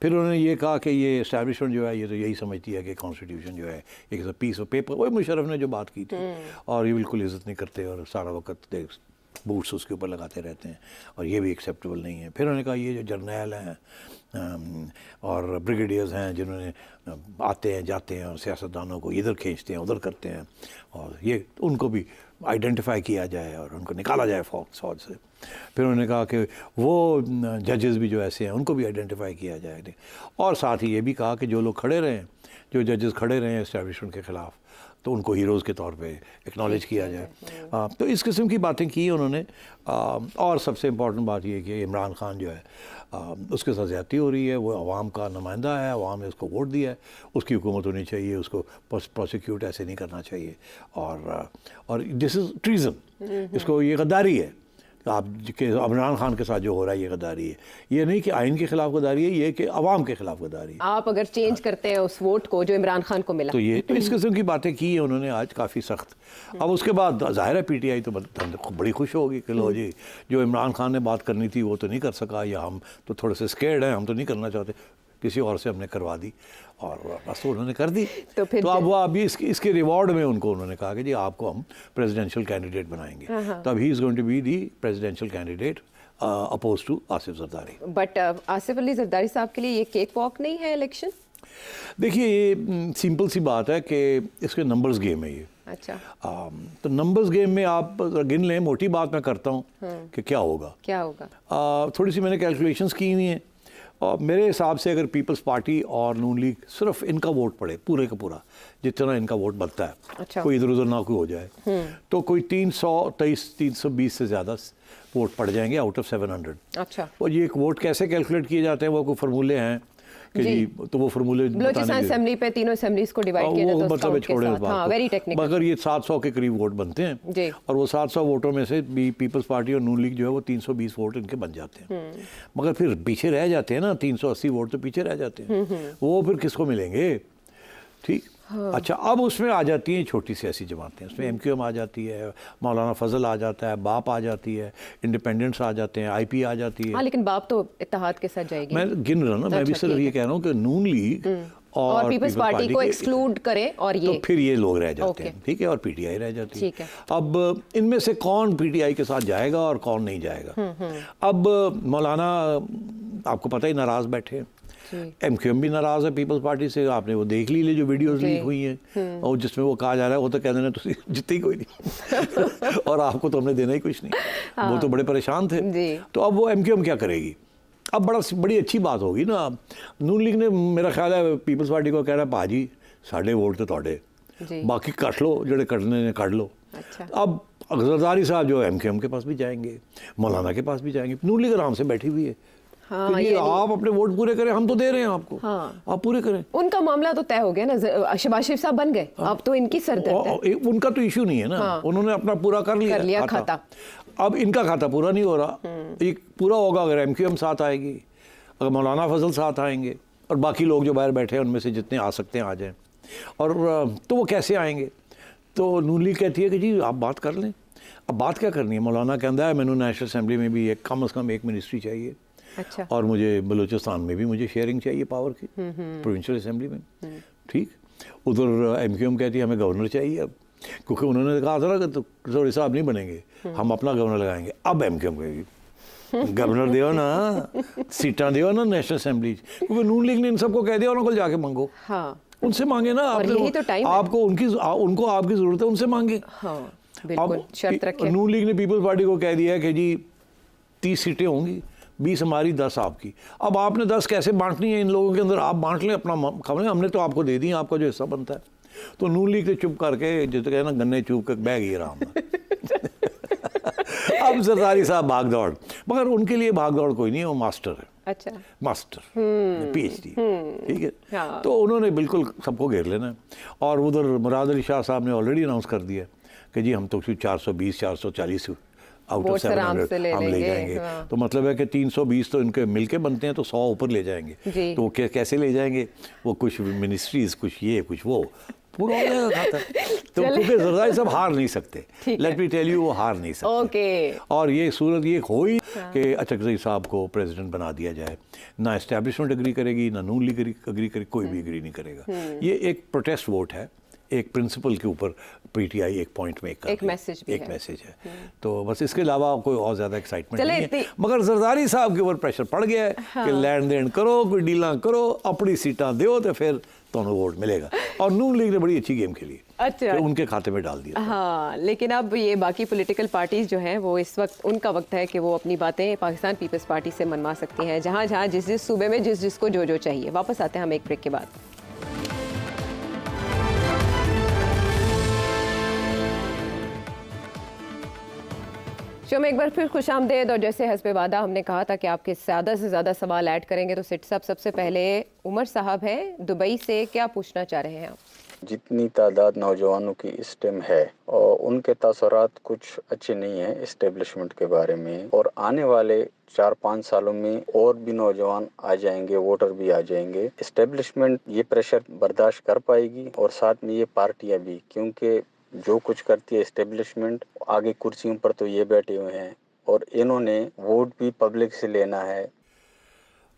फिर उन्होंने ये कहा कि ये इस्टेब्लिशमेंट जो है ये तो यही समझती है कि कॉन्स्टिट्यूशन जो है एक पीस ऑफ पेपर, वही मुशर्रफ ने जो बात की थी, और ये बिल्कुल इज़्ज़त नहीं करते और सारा वक्त बूट्स उसके ऊपर लगाते रहते हैं, और ये भी एक्सेप्टेबल नहीं है। फिर उन्होंने कहा ये जो जर्नैल हैं और ब्रिगेडियर्स हैं जिन्होंने आते हैं जाते हैं और सियासतदानों को इधर खींचते हैं उधर करते हैं, और ये उनको भी आइडेंटिफाई किया जाए और उनको निकाला जाए फौज से। फिर उन्होंने कहा कि वो जजेस भी जो ऐसे हैं उनको भी आइडेंटिफाई किया जाए, और साथ ही ये भी कहा कि जो लोग खड़े रहे हैं, जो जजेस खड़े रहे हैं इस्टेब्लिशमेंट के ख़िलाफ़, तो उनको हीरोज़ के तौर पे एक्नॉलेज किया जाए। तो इस किस्म की बातें की उन्होंने। और सबसे इम्पॉर्टेंट बात ये कि इमरान खान जो है उसके साथ ज़्यादती हो रही है, वो अवाम का नुमाइंदा है, अवाम ने उसको वोट दिया है, उसकी हुकूमत होनी चाहिए, उसको प्रोसिक्यूट ऐसे नहीं करना चाहिए, और दिस इज़ ट्रीज़न, इसको ये गद्दारी है। आप के इमरान खान के साथ जो हो रहा है ये गद्दारी है, ये नहीं कि आइन के ख़िलाफ़ गद्दारी है, ये कि अवाम के ख़िलाफ़ गद्दारी है। आप अगर चेंज करते हैं उस वोट को जो इमरान खान को मिला, तो ये तो इस किस्म की बातें की है उन्होंने आज काफ़ी सख्त। अब उसके बाद ज़ाहिर है पीटीआई तो बड़ी खुश होगी कि लो जी जो इमरान खान ने बात करनी थी वो तो नहीं कर सका, या हम तो थोड़े से स्केर्ड हैं, हम तो नहीं करना चाहते, किसी और से हमने करवा दी, और बस तो उन्होंने कर दी। तो फिर अब वो अभी इसके रिवॉर्ड में उनको उन्होंने कहा कि जी आपको हम प्रेसिडेंशियल कैंडिडेट बनाएंगे, तब he is going to be the presidential candidate oppose to Asif Zardari. But Asif Ali Zardari साहब के लिए ये केक वॉक नहीं है इलेक्शन? देखिए ये सिंपल सी बात है कि इसके नंबर्स गेम है ये। अच्छा, तो नंबर्स गेम में आप गिन लें, मोटी बात मैं करता हूँ कि क्या होगा। थोड़ी सी मैंने कैलकुलेशंस की हुई हैं, और मेरे हिसाब से अगर पीपल्स पार्टी और नून लीग सिर्फ इनका वोट पड़े पूरे का पूरा, जितना इनका वोट बनता है, अच्छा, कोई इधर उधर ना कोई हो जाए, तो कोई 323-320 से ज़्यादा वोट पड़ जाएंगे आउट ऑफ 700। अच्छा, और ये एक वोट कैसे कैलकुलेट किए जाते हैं, वो कोई फार्मूले हैं कि जी, तो वो फार्मूले बलूचिस्तान असेंबली पे तीनों असेंबलीज को डिवाइड किया जाता है, मतलब छोड़े उस बात को। Very technical. मगर ये 700 के करीब वोट बनते हैं, और वो 700 वोटों में से भी पीपल्स पार्टी और नून लीग जो है वो 320 वोट इनके बन जाते हैं, मगर फिर पीछे रह जाते हैं ना, 380 वोट तो पीछे रह जाते हैं, वो फिर किसको मिलेंगे? ठीक। अच्छा, अब उसमें आ जाती हैं छोटी सी ऐसी जमातें, उसमें एमक्यूएम आ जाती है, मौलाना फजल आ जाता है, बाप आ जाती है, इंडिपेंडेंट्स आ जाते हैं, आईपी आ जाती है। हाँ, लेकिन बाप तो इत्तेहाद के साथ जाएगी। मैं गिन रहा हूँ ना, मैं भी सिर्फ ये कह रहा हूँ कि नून लीग और पीपल्स पार्टी को एक्सक्लूड करें, और ये तो फिर ये लोग रह जाते हैं, ठीक है, और पीटीआई रह जाती है। ठीक है। अब इनमें से कौन पीटीआई के साथ जाएगा और कौन नहीं जाएगा? अब मौलाना आपको पता ही नाराज बैठे हैं, एमक्यूएम भी नाराज है पीपल्स पार्टी से, आपने वो देख ली जो वीडियोस लीक हुई हैं, और जिसमें वो कहा जा रहा है वो तो कह देना तुम जितनी कोई नहीं और आपको तो हमने देना ही कुछ नहीं। वो तो बड़े परेशान थे। तो अब वो एमक्यूएम क्या करेगी? अब बड़ी अच्छी बात होगी ना, नून लीग ने मेरा ख्याल है पीपल्स पार्टी को कह रहा है भाजी साढ़े वोट तो तोड़े, बाकी कट लो जोड़े कटने ने कट लो। अच्छा। अब जरदारी साहब जो एमक्यूएम के पास भी जाएंगे, मौलाना के पास भी जाएंगे, नून लीग आराम से बैठी हुई है। हाँ, ये आप अपने वोट पूरे करें, हम तो दे रहे हैं आपको। हाँ, आप पूरे करें। उनका मामला तो तय हो गया ना, शहबाज शरीफ साहब बन गए। अब तो इनकी सरदर्द है। उनका तो इशू नहीं है ना। हाँ। उन्होंने अपना पूरा कर लिया खाता। अब इनका खाता पूरा नहीं हो रहा, ये पूरा होगा अगर एमक्यूएम साथ आएगी, अगर मौलाना फजल साथ आएंगे, और बाकी लोग जो बाहर बैठे हैं उनमें से जितने आ सकते हैं आ जाएं। और तो वो कैसे आएंगे? तो नून लीग कहती है कि जी आप बात कर लें। अब बात क्या करनी है? मौलाना कहता है मैंने नेशनल असम्बली में भी कम से कम एक मिनिस्ट्री चाहिए। अच्छा। और मुझे बलूचिस्तान में भी मुझे शेयरिंग चाहिए पावर की, प्रोविंशियल असेंबली में। ठीक। उधर एमक्यूएम कहती है हमें गवर्नर चाहिए अब, क्योंकि उन्होंने कहा था ना कि तो सॉरी साहब नहीं बनेंगे, हम अपना गवर्नर लगाएंगे। अब एमक्यूएम कहेगी गवर्नर दियो ना, सीटा दियो ना नेशनल असेंबली, क्योंकि नून लीग ने इन सबको कह दिया उनको जाके मांगो। हाँ। उनसे मांगे ना, आपको उनको आपकी जरूरत है, उनसे मांगे। हाँ, बिल्कुल शर्त रखें। नून लीग ने पीपल्स पार्टी को कह दिया कि जी 30 सीटें होंगी, 20 हमारी 10 आपकी। अब आपने 10 कैसे बांटनी है इन लोगों के अंदर? आप बांट लें अपना खबरें, हमने तो आपको दे दी, आपका जो हिस्सा बनता है। तो नून लीग से चुप करके जिस कहना गन्ने चुप कर बह गई आराम में। अब जरदारी साहब भाग दौड़, मगर उनके लिए भाग दौड़ कोई नहीं है, वो मास्टर है। अच्छा। मास्टर, पीएचडी, ठीक है। हाँ। तो उन्होंने बिल्कुल सबको घेर लेना है। और उधर मुराद अली शाह साहब ने ऑलरेडी अनाउंस कर दिया कि जी हम तो 420-440 आउट ऑफ 700 हम ले जाएंगे। हाँ। तो मतलब है कि 320 तो इनके मिलके बनते हैं, तो 100 ऊपर ले जाएंगे। तो वो कैसे ले जाएंगे? वो कुछ मिनिस्ट्रीज, कुछ ये कुछ वो, पूरा हो जाएगा खाता। तो क्योंकि जरदारी साहब हार नहीं सकते, लेट मी टेल यू, वो हार नहीं सकते। ओके। और ये सूरत ये हो ही कि अचकजई साहब को प्रेसिडेंट बना दिया जाए, ना एस्टैब्लिशमेंट एग्री करेगी, ना नून लीग एग्री करेगी, कोई भी एग्री नहीं करेगा। ये एक प्रोटेस्ट वोट है, एक प्रिंसिपल के ऊपर पीटीआई एक पॉइंट में एक मैसेज भी एक मैसेज है। तो बस इसके अलावा कोई और ज़्यादा एक्साइटमेंट चले नहीं है। मगर जरदारी साहब के ऊपर प्रेशर पड़ गया है कि लैंड देन करो, कोई डीलां करो, अपनी सीटां दो तो फिर तुम्हें वोट मिलेगा। और नून लीग ने बड़ी अच्छी गेम खेली, अच्छा, कि उनके खाते में डाल दिया। हाँ, लेकिन अब ये बाकी पॉलिटिकल पार्टीज जो हैं वो इस वक्त उनका वक्त है कि वो अपनी बातें पाकिस्तान पीपल्स पार्टी से मनवा सकती हैं, जहाँ जहाँ जिस जिस सूबे में जिस जिसको जो जो चाहिए। वापस आते हैं हम एक ब्रेक के बाद। शो में एक बार फिर खुशामदेद। और जैसे हस्बे वादा हमने कहा था कि आपके ज़्यादा से ज़्यादा सवाल ऐड करेंगे, तो सिट साहब सबसे पहले उमर साहब हैं दुबई से, क्या पूछना चाह रहे हैं आप? जितनी तादाद नौजवानों की इस टाइम है और उनके तासरात कुछ अच्छे नहीं है इस्टेब्लिशमेंट के बारे में, और आने वाले 4-5 सालों में और भी नौजवान आ जाएंगे, वोटर भी आ जाएंगे। इस्टेब्लिशमेंट ये प्रेशर बर्दाश्त कर पाएगी और साथ में ये पार्टियां भी, क्योंकि जो कुछ करती है इस्टेब्लिशमेंट, आगे कुर्सियों पर तो ये बैठे हुए हैं और इन्होंने वोट भी पब्लिक से लेना है।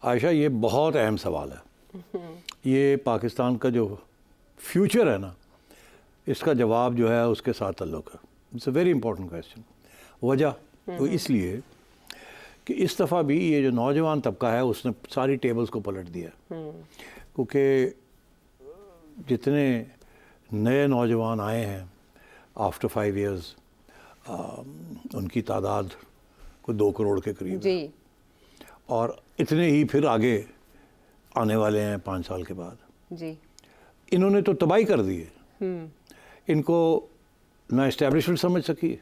आयशा, ये बहुत अहम सवाल है। ये पाकिस्तान का जो फ्यूचर है ना, इसका जवाब जो है उसके साथ ताल्लुक़ है। It's a very important question. वजह तो इसलिए कि इस दफ़ा भी ये जो नौजवान तबका है उसने सारी टेबल्स को पलट दिया, क्योंकि जितने नए नौजवान आए हैं आफ्टर 5 इयर्स, उनकी तादाद को 2 करोड़ के करीब जी, और इतने ही फिर आगे आने वाले हैं 5 साल के बाद। जी, इन्होंने तो तबाही कर दी है। इनको ना इस्टेब्लिशमेंट समझ सकी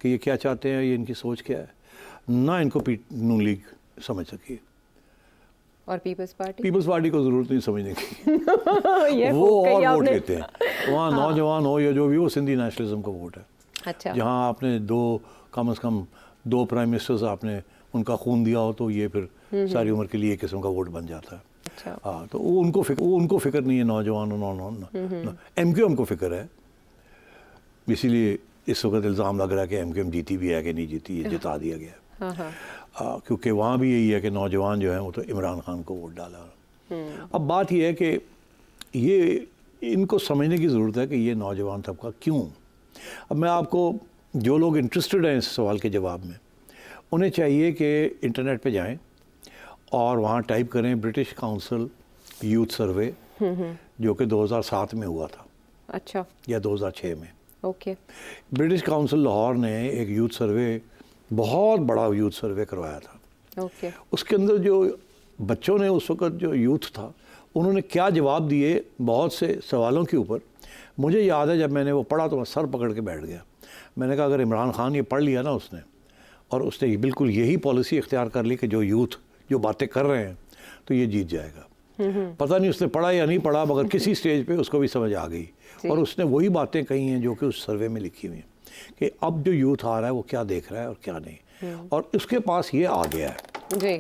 कि ये क्या चाहते हैं, ये इनकी सोच क्या है, ना इनको नून लीग समझ सकी। और पीपल्स पार्टी को ज़रूरत नहीं समझने की। वो और वोट लेते हैं वहाँ, नौजवान हो या जो भी हो, सिंधी नेशनलिज्म का वोट है। अच्छा, जहाँ आपने कम से कम 2 प्राइम मिनिस्टर्स आपने उनका खून दिया हो, तो ये फिर सारी उम्र के लिए एक किस्म का वोट बन जाता है। अच्छा, हाँ, तो वो उनको फिक्र नहीं है नौजवान। एमक्यूएम को फिक्र है, इसीलिए इस वक्त इल्ज़ाम लग रहा है कि एमक्यूएम जीती भी है कि नहीं जीती, ये जिता दिया गया। क्योंकि वहाँ भी यही है कि नौजवान जो है वो तो इमरान खान को वोट डाला। अब बात यह है कि ये इनको समझने की ज़रूरत है कि ये नौजवान तबका क्यों। अब मैं आपको, जो लोग इंटरेस्टेड हैं इस सवाल के जवाब में, उन्हें चाहिए कि इंटरनेट पे जाएं और वहाँ टाइप करें ब्रिटिश काउंसिल यूथ सर्वे, जो कि 2007 में हुआ था। अच्छा, या 2006 में। ओके। ब्रिटिश काउंसिल लाहौर ने एक यूथ सर्वे, बहुत बड़ा यूथ सर्वे करवाया था। ओके। उसके अंदर जो बच्चों ने उस वक़्त, जो यूथ था, उन्होंने क्या जवाब दिए बहुत से सवालों के ऊपर, मुझे याद है जब मैंने वो पढ़ा तो मैं सर पकड़ के बैठ गया। मैंने कहा अगर इमरान खान ये पढ़ लिया ना उसने, और उसने बिल्कुल यही पॉलिसी इख्तियार कर ली कि जो यूथ जो बातें कर रहे हैं, तो ये जीत जाएगा। पता नहीं उसने पढ़ा या नहीं पढ़ा, मगर किसी स्टेज पे उसको भी समझ आ गई, और उसने वही बातें कही हैं जो कि उस सर्वे में लिखी हुई हैं कि अब जो यूथ आ रहा है वो क्या देख रहा है और क्या नहीं, और उसके पास ये आ गया है जी,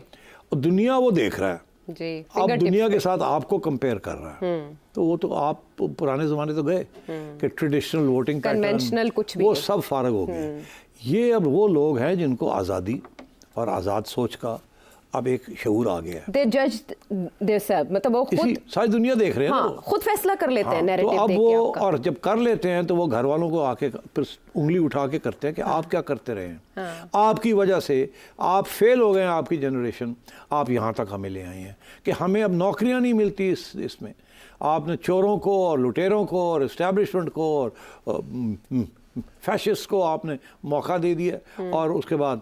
और दुनिया वो देख रहा है जी, अब दुनिया के साथ आपको कंपेयर कर रहा है। तो वो तो आप पुराने ज़माने तो गए कि ट्रेडिशनल वोटिंग कन्वेंशनल कुछ भी वो सब फारग हो गए। ये अब वो लोग हैं जिनको आज़ादी और आज़ाद सोच का अब एक शऊर आ गया है। दे जज देयरसेल्फ, मतलब वो खुद, सारी दुनिया देख रहे हैं। हाँ, खुद फैसला कर लेते हैं तो नैरेटिव अब देख के वो, आपका। और जब कर लेते हैं तो वो घर वालों को आके फिर उंगली उठा के करते हैं कि आप क्या करते रहे हैं, आपकी वजह से आप फेल हो गए हैं, आपकी जनरेशन, आप यहाँ तक हमें ले आए हैं कि हमें अब नौकरियाँ नहीं मिलती इसमें। आपने चोरों को और लुटेरों को और इस्टेब्लिशमेंट को और फैशिस्ट को आपने मौका दे दिया, और उसके बाद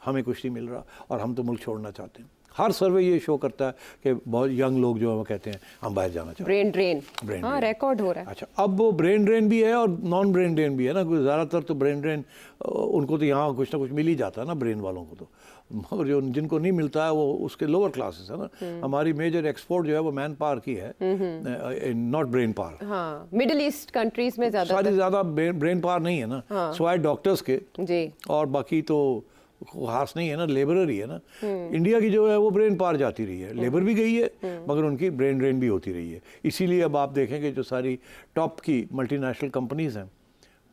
हमें कुछ नहीं मिल रहा और हम तो मुल्क छोड़ना चाहते हैं। हर सर्वे ये शो करता है कि बहुत यंग लोग जो है वो कहते हैं हम बाहर जाना चाहते हैं। ब्रेन ड्रेन, हाँ, रिकॉर्ड हो रहा है। अच्छा, अब वो ब्रेन ड्रेन भी है और नॉन ब्रेन ड्रेन भी है ना। ज़्यादातर तो ब्रेन ड्रेन उनको तो यहाँ कुछ ना कुछ मिल ही जाता है ना, ब्रेन वालों को तो, मगर जो जिनको नहीं मिलता है वो उसके लोअर क्लासेस है ना। हमारी मेजर एक्सपोर्ट जो है वो मैन पावर की है, नॉट ब्रेन पावर। हाँ, मिडिल ईस्ट कंट्रीज में सारी ज़्यादा ब्रेन पावर नहीं है ना, स्वाय डॉक्टर्स के जी, और बाकी तो खास नहीं है ना, लेबरर ही है ना। इंडिया की जो है वो ब्रेन पार जाती रही है, लेबर भी गई है मगर उनकी ब्रेन ड्रेन भी होती रही है। इसीलिए अब आप देखेंगे जो सारी टॉप की मल्टीनेशनल कंपनीज हैं,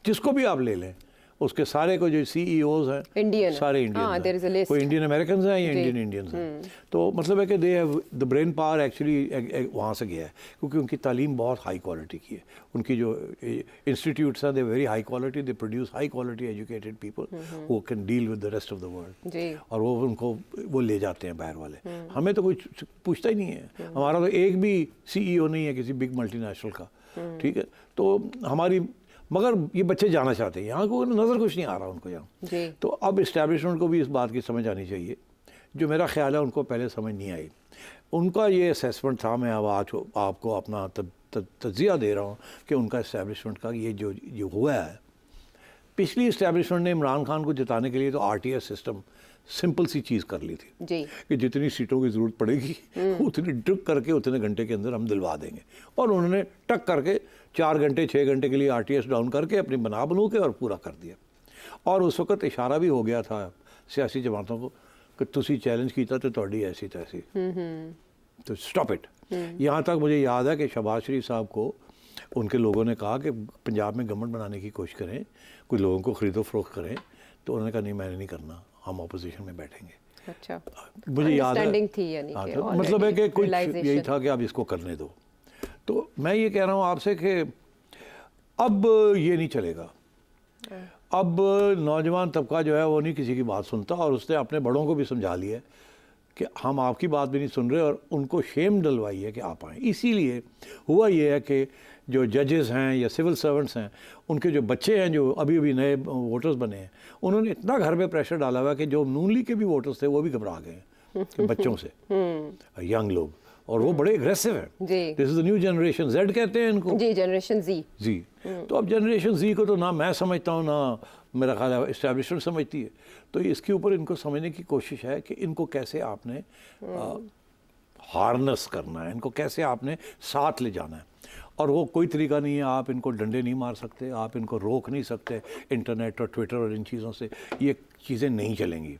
जिसको भी आप ले लें, उसके सारे को जो CEOs हैं इंडियन, सारे Indian there is a list. कोई इंडियन अमेरिकन हैं या इंडियन इंडियंस हैं। तो मतलब है कि they have the brain power actually वहाँ से गया है, क्योंकि उनकी तालीम बहुत हाई क्वालिटी की है। उनकी जो इंस्टीट्यूट्स हैं they very high quality, they produce high quality educated people who can deal with the rest of the world. जी। और वो उनको वो ले जाते हैं बाहर वाले। हमें तो कोई पूछता ही नहीं है, हमारा तो एक भी CEO नहीं है किसी बिग मल्टीनेशनल का, ठीक है। तो हमारी, मगर ये बच्चे जाना चाहते हैं यहाँ को, नज़र कुछ नहीं आ रहा उनको यहाँ। जी। तो अब इस्टेब्लिशमेंट को भी इस बात की समझ आनी चाहिए, जो मेरा ख्याल है उनको पहले समझ नहीं आई। उनका ये असेसमेंट था, मैं अब आज आपको अपना तज्जिया दे रहा हूँ कि उनका इस्टेब्लिशमेंट का ये जो हुआ है, पिछली इस्टेब्लिशमेंट ने इमरान खान को जिताने के लिए तो RTS सिस्टम सिंपल सी चीज़ कर ली थी जी। कि जितनी सीटों की ज़रूरत पड़ेगी उतनी टक करके उतने घंटे के अंदर हम दिलवा देंगे। और उन्होंने टक करके 4 घंटे 6 घंटे के लिए RTS डाउन करके अपनी बनू के और पूरा कर दिया। और उस वक्त इशारा भी हो गया था सियासी जमातों को कि तुसी चैलेंज किया तो तुहाडी ऐसी तैसी, तो स्टॉप इट। यहाँ तक मुझे याद है कि शहबाज शरीफ साहब को उनके लोगों ने कहा कि पंजाब में गवर्नमेंट बनाने की कोशिश करें, कुछ लोगों को खरीदो फरोख्त करें, तो उन्होंने कहा नहीं मैंने नहीं करना, हम अपोजिशन में बैठेंगे। अच्छा, मुझे याद है थी यानी कि तो मतलब है कि कुछ यही था कि अब इसको करने दो। तो मैं ये कह रहा हूँ आपसे कि अब ये नहीं चलेगा। अब नौजवान तबका जो है वो नहीं किसी की बात सुनता, और उसने अपने बड़ों को भी समझा लिया कि हम आपकी बात भी नहीं सुन रहे, और उनको शेम डलवाई है कि आप आएँ। इसीलिए हुआ ये है कि जो जजेस हैं या सिविल सर्वेंट्स हैं, उनके जो बच्चे हैं जो अभी अभी नए वोटर्स बने हैं, उन्होंने इतना घर पे प्रेशर डाला हुआ है कि जो नून लीग के भी वोटर्स थे वो भी घबरा गए हैं बच्चों से, यंग लोग, और वो बड़े एग्रेसिव हैं। This is the new generation, Z कहते हैं इनको जी, जनरेशन जी। तो अब जनरेशन Z को तो ना मैं समझता हूँ ना मेरा ख्याल है इस्टेब्लिशमेंट समझती है। तो इसके ऊपर इनको समझने की कोशिश है कि इनको कैसे आपने हार्नस करना है, इनको कैसे आपने साथ ले जाना है। और वो कोई तरीका नहीं है, आप इनको डंडे नहीं मार सकते, आप इनको रोक नहीं सकते। इंटरनेट और ट्विटर और इन चीज़ों से ये चीज़ें नहीं चलेंगी।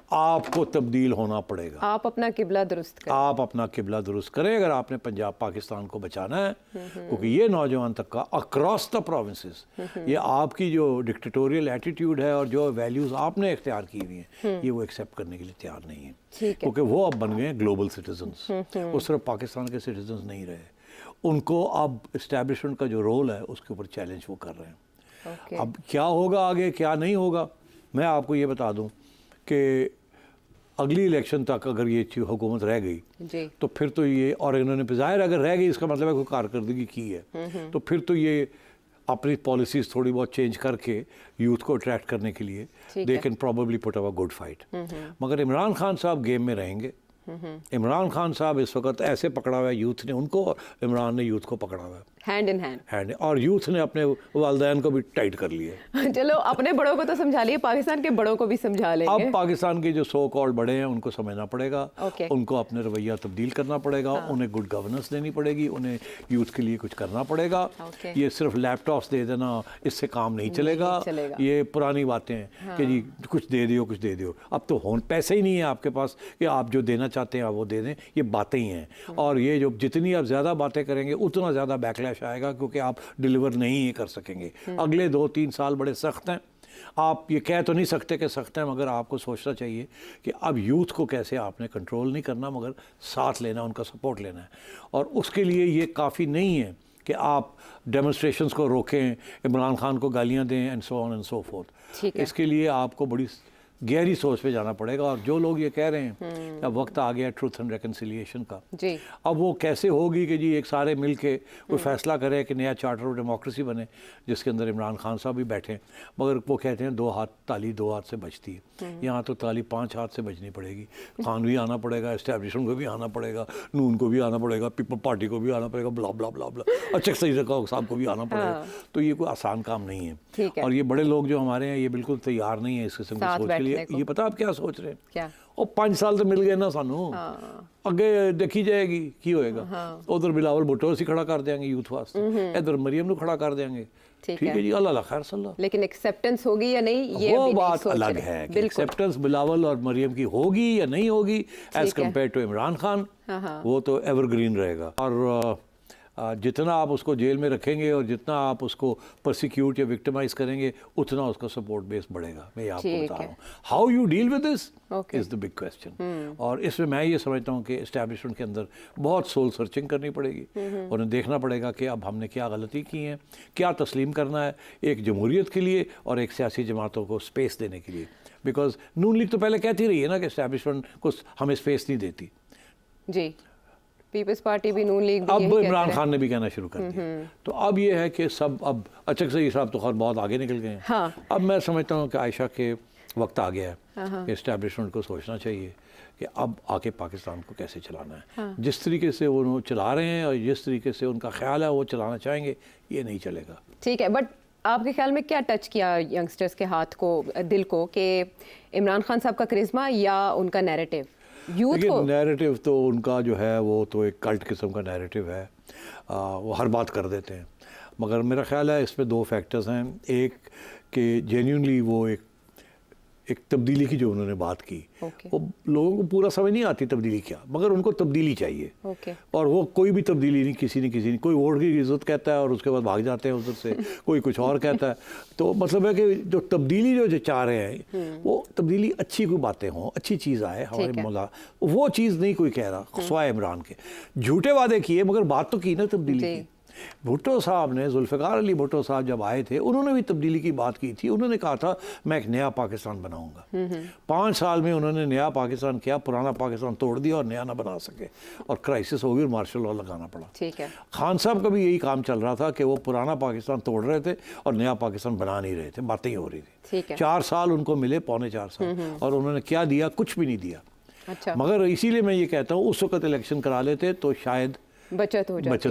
आपको तब्दील होना पड़ेगा। आप अपना किबला दुरुस्त करें। आप अपना किबला दुरुस्त करें अगर आपने पंजाब पाकिस्तान को बचाना है, क्योंकि ये नौजवान तबका अक्रॉस द प्रोविंसेस, ये आपकी जो डिक्टेटोरियल एटीट्यूड है और जो वैल्यूज़ आपने इख्तियार की हुई हैं, ये वो एक्सेप्ट करने के लिए तैयार नहीं है, क्योंकि वो अब बन गए ग्लोबल सिटीजन्स। वो सिर्फ पाकिस्तान के सिटीजन्स नहीं रहे, उनको अब इस्टेब्लिशमेंट का जो रोल है उसके ऊपर चैलेंज वो कर रहे हैं। अब क्या होगा आगे, क्या नहीं होगा, मैं आपको ये बता दूं कि अगली इलेक्शन तक अगर ये हुकूमत रह गई तो फिर तो ये, और इन्होंने ज़ाहिर अगर रह गई इसका मतलब है कोई कारकर्दगी की है, तो फिर तो ये अपनी पॉलिसीज़ थोड़ी बहुत चेंज करके यूथ को अट्रैक्ट करने के लिए they can probably put up a good fight. मगर इमरान खान साहब गेम में रहेंगे। इमरान खान साहब इस वक्त ऐसे पकड़ा हुआ है यूथ ने उनको, और इमरान ने यूथ को पकड़ा हुआ है हैंड इन हैंड, और यूथ ने अपने वालिदैन को भी टाइट कर लिया। चलो अपने बड़ों को तो समझा लिए, पाकिस्तान के बड़ों को भी समझा लेंगे। अब पाकिस्तान के जो सो कॉल्ड बड़े हैं उनको समझना पड़ेगा, उनको अपने रवैया तब्दील करना पड़ेगा, उन्हें गुड गवर्नेंस देनी पड़ेगी, उन्हें यूथ के लिए कुछ करना पड़ेगा। ये सिर्फ लैपटॉप्स दे देना इससे काम नहीं चलेगा। ये पुरानी बातें हैं कि जी कुछ दे दियो कुछ दे दियो, अब तो पैसे ही नहीं है आपके पास कि आप जो देना चाहते हैं आप वो दे दें, ये बातें ही हैं। और ये जो जितनी आप ज़्यादा बातें करेंगे उतना ज़्यादा बैकलैश आएगा, क्योंकि आप डिलीवर नहीं कर सकेंगे। अगले 2-3 साल बड़े सख्त हैं। आप ये कह तो नहीं सकते कि सख्त हैं, मगर आपको सोचना चाहिए कि अब यूथ को कैसे आपने कंट्रोल नहीं करना, मगर साथ लेना, उनका सपोर्ट लेना है। और उसके लिए ये काफ़ी नहीं है कि आप डेमोन्स्ट्रेशंस को रोकें, इमरान खान को गालियाँ दें and so on and so fourth. इसके लिए आपको बड़ी गहरी सोच पे जाना पड़ेगा। और जो लोग ये कह रहे हैं अब वक्त आ गया ट्रूथ एंड रिकन्सिलिएशन का, अब वो कैसे होगी कि जी एक सारे मिल के कोई फैसला करें कि नया चार्टर ऑफ डेमोक्रेसी बने जिसके अंदर इमरान खान साहब भी बैठे। मगर वो कहते हैं 2 हाथ ताली 2 हाथ से बजती है, यहाँ तो ताली 5 हाथ से बजनी पड़ेगी। खान भी आना पड़ेगा, एस्टेब्लिशमेंट को भी आना पड़ेगा, नून को भी आना पड़ेगा, पीपल पार्टी को भी आना पड़ेगा, ब्ला ब्ला ब्ला ब्ला, अच्छा सही साहब को भी आना पड़ेगा। तो ये कोई आसान काम नहीं है। और ये बड़े लोग जो हमारे हैं ये बिल्कुल तैयार नहीं है इस किस्म की सोच के लिए देखने को। ये पता आप क्या सोच रहे हैं? क्या? और 5 साल तो मिल गए ना सानू, ਅੱਗੇ ਦੇਖੀ ਜਾਏਗੀ ਕੀ ਹੋਏਗਾ। ਉਧਰ ਬਿਲਾਵਲ ਭੁੱਟੋ ਅਸੀਂ ਖੜਾ ਕਰ ਦਿਆਂਗੇ ਯੂਥ ਵਾਸਤੇ, ਇਧਰ ਮਰੀਮ ਨੂੰ ਖੜਾ ਕਰ ਦਿਆਂਗੇ। ठीक ठीक है जी, अल्लाह खैर सल्ला। लेकिन एक्सेप्टेंस होगी या नहीं ये वो अभी नहीं बात सोच अलग रहे। है कि बिल्कुल। एक्सेप्टेंस बिलावल और मरियम की होगी या नहीं होगी एज ठीक है। कम्पेयर टू इमरान खान, हाँ। वो तो एवरग्रीन रहेगा। और जितना आप उसको जेल में रखेंगे और जितना आप उसको परसिक्यूट या विक्टिमाइज करेंगे उतना उसका सपोर्ट बेस बढ़ेगा। मैं आपको ठीक बता है। रहा हूँ, how you deal with this Okay. Is the big question. और इसमें मैं ये समझता हूँ कि इस्टेब्लिशमेंट के अंदर बहुत सोल सर्चिंग करनी पड़ेगी, उन्हें देखना पड़ेगा कि अब हमने क्या गलती की है, क्या तस्लीम करना है एक जमहूरियत के लिए और एक सियासी जमातों को स्पेस देने के लिए। बिकॉज नून लीग तो पहले कहती रही है ना कि इस्टेब्लिशमेंट को हमें स्पेस नहीं देती। जी, पीपल्स पार्टी भी, नून लीग भी अब यही कहते इमरान रहे। खान ने भी कहना शुरू कर दिया। तो अब ये है कि सब अब अचक से ये साहब तो खैर बहुत आगे निकल गए हैं। हाँ। अब मैं समझता हूँ कि आयशा के वक्त आ गया है कि इस्टेब्लिशमेंट को सोचना चाहिए कि अब आके पाकिस्तान को कैसे चलाना है। जिस तरीके से वो चला रहे हैं और जिस तरीके से उनका ख्याल है वो चलाना चाहेंगे, ये नहीं चलेगा। ठीक है, बट आपके ख्याल में क्या टच किया यंगस्टर्स के हाथ को, दिल को, कि इमरान खान साहब का करिश्मा या उनका नैरेटिव यूथ देखिए, को? नैरेटिव तो उनका जो है वो तो एक कल्ट किस्म का नैरेटिव है, वो हर बात कर देते हैं। मगर मेरा ख्याल है इसमें 2 फैक्टर्स हैं। एक कि जेन्युइनली वो एक तब्दीली की जो उन्होंने बात की, Okay. वो लोगों को पूरा समझ नहीं आती तब्दीली क्या, मगर उनको तब्दीली चाहिए। Okay. और वो कोई भी तब्दीली नहीं, किसी ने कोई वोट की इज्जत कहता है और उसके बाद भाग जाते हैं उधर से कोई कुछ और कहता है। तो मतलब है कि जो तब्दीली जो चाह रहे हैं वो तब्दीली अच्छी कोई बातें हों, अच्छी चीज़ आए हमारे मौला, वो चीज़ नहीं कोई कह रहा। स्वाय इमरान के झूठे वादे किए मगर बात तो की ना तब्दीली की। भुट्टो साहब ने, जुल्फ़िकार अली भुट्टो साहब जब आए थे उन्होंने भी तब्दीली की बात की थी। उन्होंने कहा था मैं एक नया पाकिस्तान बनाऊंगा। 5 साल में उन्होंने नया पाकिस्तान किया, पुराना पाकिस्तान तोड़ दिया और नया ना बना सके और क्राइसिस हो गई और मार्शल लॉ लगाना पड़ा। ठीक है। खान साहब का भी यही काम चल रहा था कि वो पुराना पाकिस्तान तोड़ रहे थे और नया पाकिस्तान बना नहीं रहे थे, बातें ही हो रही थी। ठीक है। 4 साल उनको मिले, पौने 4 साल, और उन्होंने क्या दिया? कुछ भी नहीं दिया। अच्छा। मगर इसीलिए मैं ये कहता हूँ उस वक्त इलेक्शन करा लेते तो शायद बचत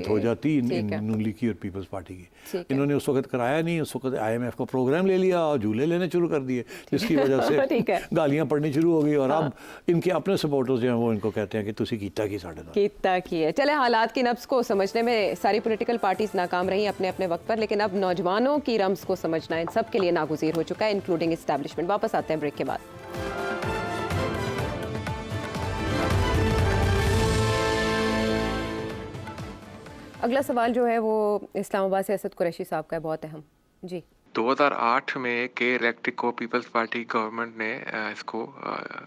हो जाती नून लीग की और पीपल्स पार्टी की। ठीक है। इन्होंने उस वक्त कराया नहीं, उस वक्त IMF का प्रोग्राम ले लिया और झूले लेने शुरू कर दिए, जिसकी वजह से ठीक है। गालियां पड़नी शुरू हो गई। और अब इनके अपने सपोर्टर्स जो हैं वो इनको कहते हैं कि तुसी कीता की साढ़े नाल। कितना की है। चले, हालात की नब्ज को समझने में सारी पॉलिटिकल पार्टीज नाकाम रही अपने अपने वक्त पर, लेकिन अब नौजवानों की रम्स को समझना इन सब के लिए नागुज़ीर हो चुका है, इंक्लूडिंग इस्टेब्लिशमेंट। वापस आते हैं ब्रेक के बाद। अगला सवाल जो है वो इस्लामाबाद से असद कुरैशी साहब का है, बहुत अहम। जी। 2008 में के इलेक्ट्रिक को पीपल्स पार्टी गवर्नमेंट ने इसको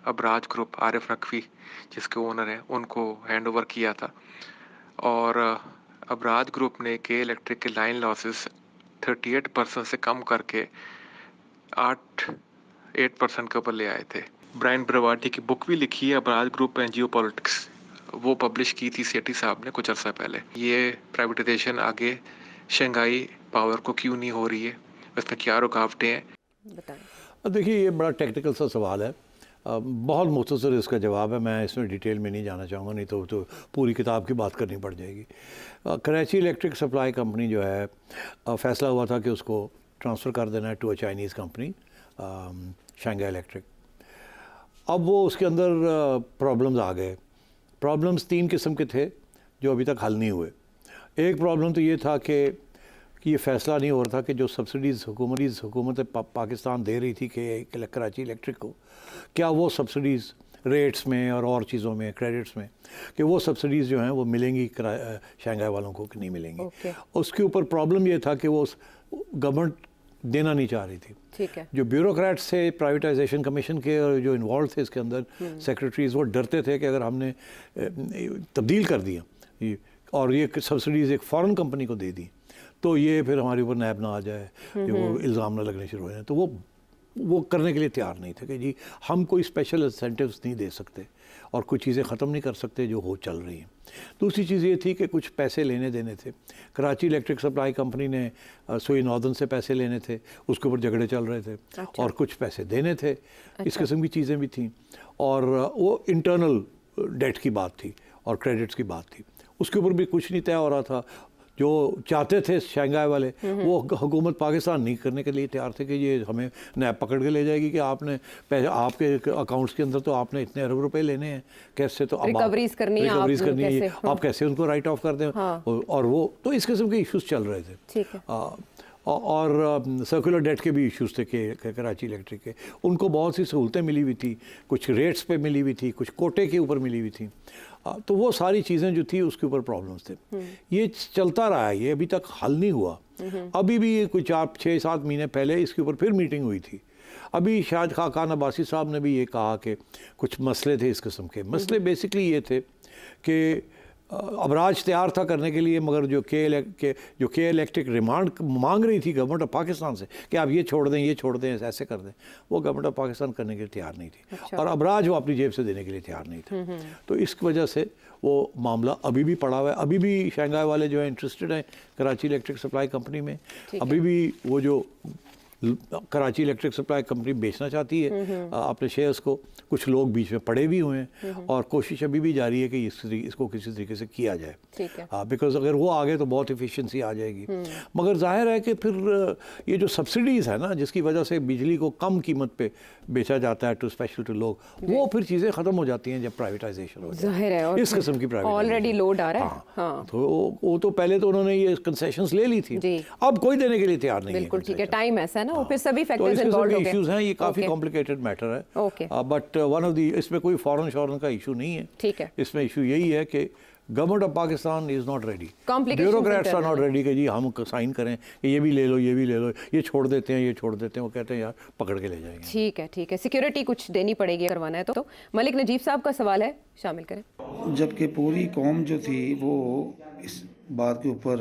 अबराज ग्रुप, आरिफ नकवी जिसके ओनर हैं, उनको हैंड ओवर किया था। और अबराज ग्रुप ने के इलेक्ट्रिक के लाइन लॉसेस 38% से कम करके 8% के ऊपर ले आए थे। ब्रायन ब्रवाटी की बुक भी लिखी है, अबराज ग्रुप एंड जियोपॉलिटिक्स, वो पब्लिश की थी सेठी साहब ने कुछ अर्सा पहले। ये प्राइवेटाइजेशन आगे शंघाई पावर को क्यों नहीं हो रही है, इसमें क्या रुकावटें हैं? बताएं। देखिए, ये बड़ा टेक्निकल सा सवाल है, बहुत मुख्तसर इसका जवाब है। मैं इसमें डिटेल में नहीं जाना चाहूँगा, नहीं तो पूरी किताब की बात करनी पड़ जाएगी। कराची इलेक्ट्रिक सप्लाई कंपनी जो है, फ़ैसला हुआ था कि उसको ट्रांसफ़र कर देना है to a Chinese company, Shanghai Electric. अब वो उसके अंदर प्रॉब्लम्स आ गए। प्रॉब्लम्स 3 किस्म के थे जो अभी तक हल नहीं हुए। एक प्रॉब्लम तो ये था कि ये फ़ैसला नहीं हो रहा था कि जो सब्सिडीज़ हुकूमत पाकिस्तान दे रही थी कि कराची इलेक्ट्रिक को, क्या वो सब्सिडीज़ रेट्स में और चीज़ों में, क्रेडिट्स में, कि वो सब्सिडीज़ जो हैं वो मिलेंगी शंघाई वालों को कि नहीं मिलेंगी। Okay. उसके ऊपर प्रॉब्लम ये था कि वो गवर्नमेंट देना नहीं चाह रही थी। ठीक है। जो ब्यूरोक्रेट्स थे प्राइवेटाइजेशन कमीशन के और जो इन्वॉल्व थे इसके अंदर, सेक्रेटरीज, वो डरते थे कि अगर हमने तब्दील कर दिया और ये सब्सिडीज़ एक फॉरेन कंपनी को दे दी तो ये फिर हमारे ऊपर नैब ना आ जाए, वो इल्ज़ाम ना लगने शुरू हो जाए। तो वो करने के लिए तैयार नहीं थे कि जी हम कोई स्पेशल इंसेंटिव्स नहीं दे सकते और कुछ चीज़ें ख़त्म नहीं कर सकते जो हो चल रही हैं। दूसरी चीज़ ये थी कि कुछ पैसे लेने देने थे। कराची इलेक्ट्रिक सप्लाई कंपनी ने सुई नॉर्दर्न से पैसे लेने थे, उसके ऊपर झगड़े चल रहे थे। अच्छा। और कुछ पैसे देने थे। अच्छा। इस किस्म की चीज़ें भी थीं। और वो इंटरनल डेट की बात थी और क्रेडिट्स की बात थी, उसके ऊपर भी कुछ नहीं तय हो रहा था। जो चाहते थे शंघाई वाले, वो हुकूमत पाकिस्तान नहीं करने के लिए तैयार थे कि ये हमें नैब पकड़ के ले जाएगी कि आपने पैसे आपके अकाउंट्स के अंदर तो आपने इतने अरब रुपए लेने हैं, कैसे तो अब रिकवरीज करनी है, रिकवरीज करनी है, कैसे, आप कैसे उनको राइट ऑफ कर दें। और वो तो इस किस्म के इश्यूज चल रहे थे। ठीक है। और सर्कुलर डेट के भी इश्यूज थे कि कराची इलेक्ट्रिक के, उनको बहुत सी सहूलतें मिली हुई थी, कुछ रेट्स पे मिली हुई थी, कुछ कोटे के ऊपर मिली हुई थी। तो वो सारी चीज़ें जो थी उसके ऊपर प्रॉब्लम्स थे। ये चलता रहा है, ये अभी तक हल नहीं हुआ। अभी भी कुछ 6-7 महीने पहले इसके ऊपर फिर मीटिंग हुई थी। अभी शायद खाकान अब्बासी साहब ने भी ये कहा कि कुछ मसले थे इस किस्म के। मसले बेसिकली ये थे कि अबराज तैयार था करने के लिए, मगर जो के इलेक्ट्रिक रिमांड मांग रही थी गवर्नमेंट ऑफ पाकिस्तान से कि आप ये छोड़ दें, ये छोड़ दें, ऐसे कर दें, वो गवर्नमेंट ऑफ पाकिस्तान करने के लिए तैयार नहीं थी। अच्छा। और अबराज वो अपनी जेब से देने के लिए तैयार नहीं थे। तो इस वजह से वो मामला अभी भी पड़ा हुआ है। अभी भी शंघाई वाले जो है इंटरेस्टेड हैं कराची इलेक्ट्रिक सप्लाई कंपनी में। अभी भी वो जो कराची इलेक्ट्रिक सप्लाई कंपनी बेचना चाहती है अपने शेयर्स को, कुछ लोग बीच में पड़े भी हुए हैं, और कोशिश अभी भी जारी है कि इसको किसी तरीके से किया जाए। बिकॉज अगर वो आ गए तो बहुत इफिशिएंसी आ जाएगी। मगर जाहिर है कि फिर ये जो सब्सिडीज़ है ना, जिसकी वजह से बिजली को कम कीमत पे बेचा जाता है टू स्पेशल टू लोग, वो फिर चीज़ें ख़त्म हो जाती हैं जब प्राइवेटाइजेशन हो जाए। है इस किस्म की ऑलरेडी लोड आ रहा है। हाँ। तो वो तो पहले तो उन्होंने ये कंसेशंस ले ली थी, अब कोई देने के लिए तैयार नहीं है। बिल्कुल ठीक है, टाइम ऐसा है ना, वो फिर सभी तो फैक्टर्स इन्वॉल्व हो गए। इश्यूज हैं, ये काफ़ी कॉम्प्लिकेटेड मैटर है। Okay. But one of the, इसमें कोई फॉरेन शॉरेन का इशू नहीं है। ठीक है। इसमें इशू यही है कि government of Pakistan is not ready, Complications bureaucrats are not ready कि जी हम साइन करें कि ये भी ले लो, ये भी ले लो, ये छोड़ देते हैं, ये छोड़ देते हैं। वो कहते हैं यार पकड़ के ले जाएंगे। ठीक है, ठीक है, सिक्योरिटी कुछ देनी पड़ेगी करवाना है तो मलिक नजीब साहब का सवाल है, शामिल करें। जबकि पूरी कौम जो थी वो इस बात के ऊपर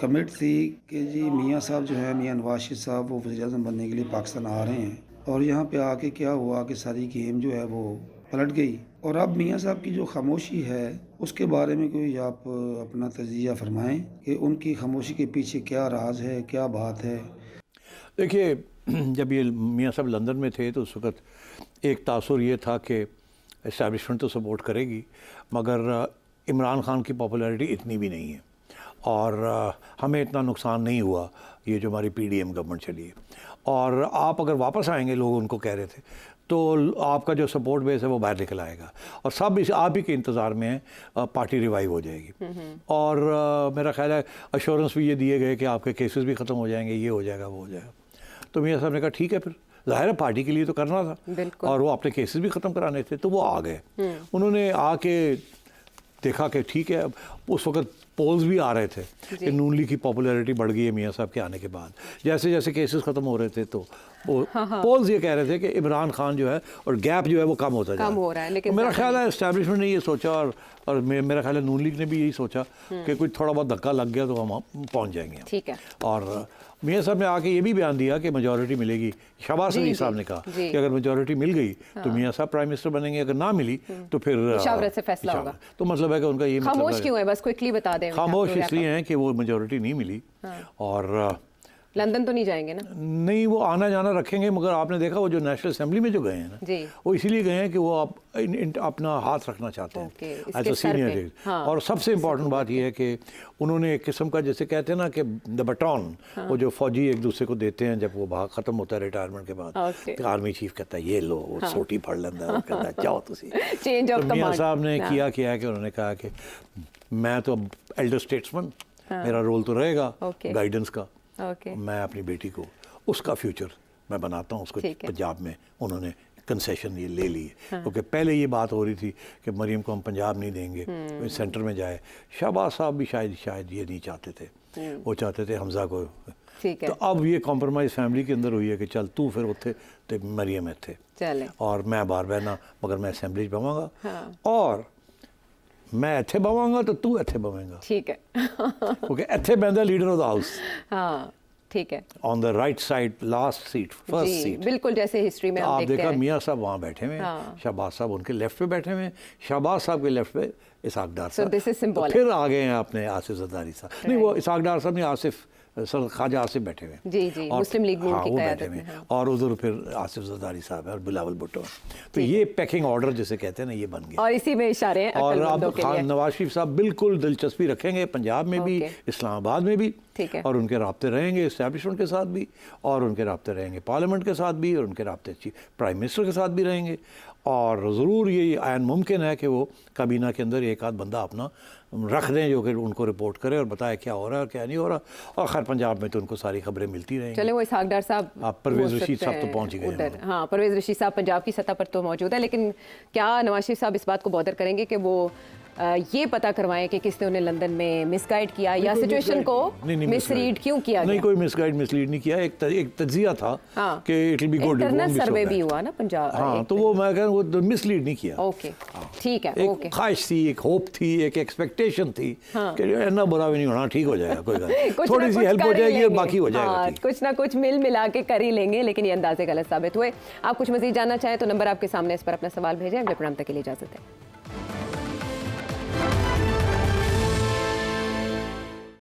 कमिट थी कि जी मियाँ साहब जो है, मियाँ नवाज शरीफ साहब, वो वज़ीर-ए-आज़म बनने के लिए पाकिस्तान आ रहे हैं, और यहाँ पे आके क्या हुआ कि सारी गेम जो है वो पलट गई। और अब मियाँ साहब की जो खामोशी है उसके बारे में कोई आप अपना तजिया फरमाएं कि उनकी खामोशी के पीछे क्या राज है, क्या बात है। देखिए, जब ये मियाँ साहब लंदन में थे तो उस वक्त एक तासुर ये था कि इस्टेब्लिशमेंट तो सपोर्ट करेगी, मगर इमरान खान की पॉपुलैरिटी इतनी भी नहीं है, और हमें इतना नुकसान नहीं हुआ ये जो हमारी PDM गवर्नमेंट चली है। और आप अगर वापस आएंगे, लोग उनको कह रहे थे, तो आपका जो सपोर्ट बेस है वो बाहर निकल आएगा, और सब इस आप ही के इंतज़ार में है, पार्टी रिवाइव हो जाएगी। और मेरा ख्याल है अश्योरेंस भी ये दिए गए कि आपके केसेस भी ख़त्म हो जाएंगे, ये हो जाएगा, वो हो जाएगा। तो मियाँ साहब ने कहा ठीक है, फिर ज़ाहिर है पार्टी के लिए तो करना था, और वो अपने केसेस भी ख़त्म कराने थे, तो वो आ गए। उन्होंने आके देखा कि ठीक है, उस वक्त पोल्स भी आ रहे थे कि नून लीग की पॉपुलैरिटी बढ़ गई है मियाँ साहब के आने के बाद। जैसे जैसे केसेस ख़त्म हो रहे थे तो पोल्स ये कह रहे थे कि इमरान खान जो है और गैप जो है वो कम होता जा रहा है। लेकिन मेरा ख्याल है एस्टैब्लिशमेंट ने ये सोचा, और मेरा ख्याल है नून लीग ने भी यही सोचा कि कुछ थोड़ा बहुत धक्का लग गया तो हम पहुँच जाएंगे। ठीक है। और मियाँ साहब ने आके ये भी बयान दिया कि मेजॉरिटी मिलेगी। शहबाज शरीफ साहब ने कहा कि अगर मेजॉरिटी मिल गई तो मियाँ साहब प्राइम मिनिस्टर बनेंगे, अगर ना मिली तो फिर मुशावरत से फैसला होगा। तो मतलब है कि उनका ये खामोश मतलब क्यों है, बस क्विकली बता दें। खामोश इसलिए हैं कि वो मेजॉरिटी नहीं मिली, और लंदन तो नहीं जाएंगे ना? नहीं, वो आना जाना रखेंगे, मगर आपने देखा वो जो नेशनल असेंबली में जो गए हैं ना, वो इसीलिए गए हैं कि वो आप अपना हाथ रखना चाहते हैं एज अ सीनियर। और सबसे इम्पोर्टेंट बात यह है कि उन्होंने एक किस्म का, जैसे कहते हैं ना कि द बटॉन, वो जो फौजी एक दूसरे को देते हैं जब वो भाग खत्म होता है रिटायरमेंट के बाद, तो आर्मी चीफ कहता है ये लो, वो सोटी फड़ लेता है, वो कहता है जाओ तुसी। तो मियाँ साहब ने किया है कि उन्होंने कहा कि मैं तो एल्डर स्टेट्समैन, मेरा रोल तो रहेगा गाइडेंस का, मैं अपनी बेटी को उसका फ्यूचर मैं बनाता हूँ उसको। पंजाब में उन्होंने कंसेशन ये ले ली है, क्योंकि पहले ये बात हो रही थी कि मरीम को हम पंजाब नहीं देंगे, वो सेंटर में जाए। शहबाज साहब भी शायद ये नहीं चाहते थे, वो चाहते थे हमजा को। तो अब ये कॉम्प्रोमाइज़ फैमिली के अंदर हुई है कि चल तू फिर उत्थे ते मरियम इत्थे और मैं बाहर बहना, मगर मैं असैम्बली बवांगा, और मैं इत्थे बवांगा तो तू इत्थे बवेंगा। ठीक है। क्योंकि इत्थे बहंदा लीडर ऑफ द हाउस। हाँ ठीक है। On the right side, last seat, first seat, बिल्कुल जैसे हिस्ट्री में आप देखा मियाँ साहब वहाँ बैठे हुए, शहबाज साहब उनके लेफ्ट पे बैठे हुए, शहबाज साहब के लेफ्ट पे इसाक डार साहब। This is symbolic. फिर आ गए हैं अपने आसिफ जरदारी साहब, नहीं वो इसाक डार साहब नहीं, आसिफ सर ख्वाजा आसिफ बैठे हुए हैं। जी जी, और- मुस्लिम लीग नून हाँ, की वो क़यादत बैठे में, हुए हैं। हाँ। और उधर फिर आसिफ जरदारी साहब है और बिलावल भुट्टो है। तो ये पैकिंग ऑर्डर जिसे कहते हैं ना, ये बन गया। और इसी में इशारे हैं और अक्लमंदों अब के लिए। नवाज शरीफ साहब बिल्कुल दिलचस्पी रखेंगे पंजाब में भी, ओके। इस्लामाबाद में भी, ठीक है। और उनके राब्ते रहेंगे इस्टेब्लिशमेंट के साथ भी, और उनके राब्ते रहेंगे पार्लियामेंट के साथ भी, और उनके राब्ते प्राइम मिनिस्टर के साथ भी रहेंगे। और ज़रूर ये आयन मुमकिन है कि वो काबीना के अंदर एक आध बंदा अपना रख दें जो कि उनको रिपोर्ट करे और बताए क्या हो रहा है और क्या नहीं हो रहा। और खैर पंजाब में तो उनको सारी खबरें मिलती रहेंगी। चले वो इसहाक डार साहब, आप परवेज़ हो रशीद सकते साहब तो हैं पहुंच ही गए उधर। हैं। हाँ, परवेज़ रशीद साहब पंजाब की सतह पर तो मौजूद है, लेकिन क्या नवाज शरीफ साहब इस बात को बॉदर करेंगे कि वो ये पता करवाएं कि किसने उन्हें लंदन में मिसगाइड किया या कोई सिचुएशन misguide को नहीं, नहीं, मिसरीड misguide। क्यों किया नहीं, गया? कोई मिसगाइड मिसलीड नहीं किया। एक तज्जिया था हाँ। कि it will be good, internal survey भी हुआ ना पंजाब। हाँ, तो वो मैं कह रहा हूँ वो मिसलीड नहीं किया। ओके, ठीक है, एक ओके। ख्वाहिश थी, एक होप थी, एक एक्सपेक्टेशन थी हाँ। कि इतना बुरा भी नहीं होना, ठीक हो जाएगा, कोई बात कुछ थोड़ी ना सी कुछ हेल्प हो कर ही जाएगी और लेंगे। बाकी हो जाएगा हाँ, ठीक। कुछ ना कुछ मिल मिला के कर ही लेंगे, लेकिन ये अंदाजे गलत साबित हुए। आप कुछ मजीद जानना चाहें तो नंबर आपके सामने, इस पर अपना सवाल भेजें। अगले प्रोग्राम तक के लिए इजाजत है।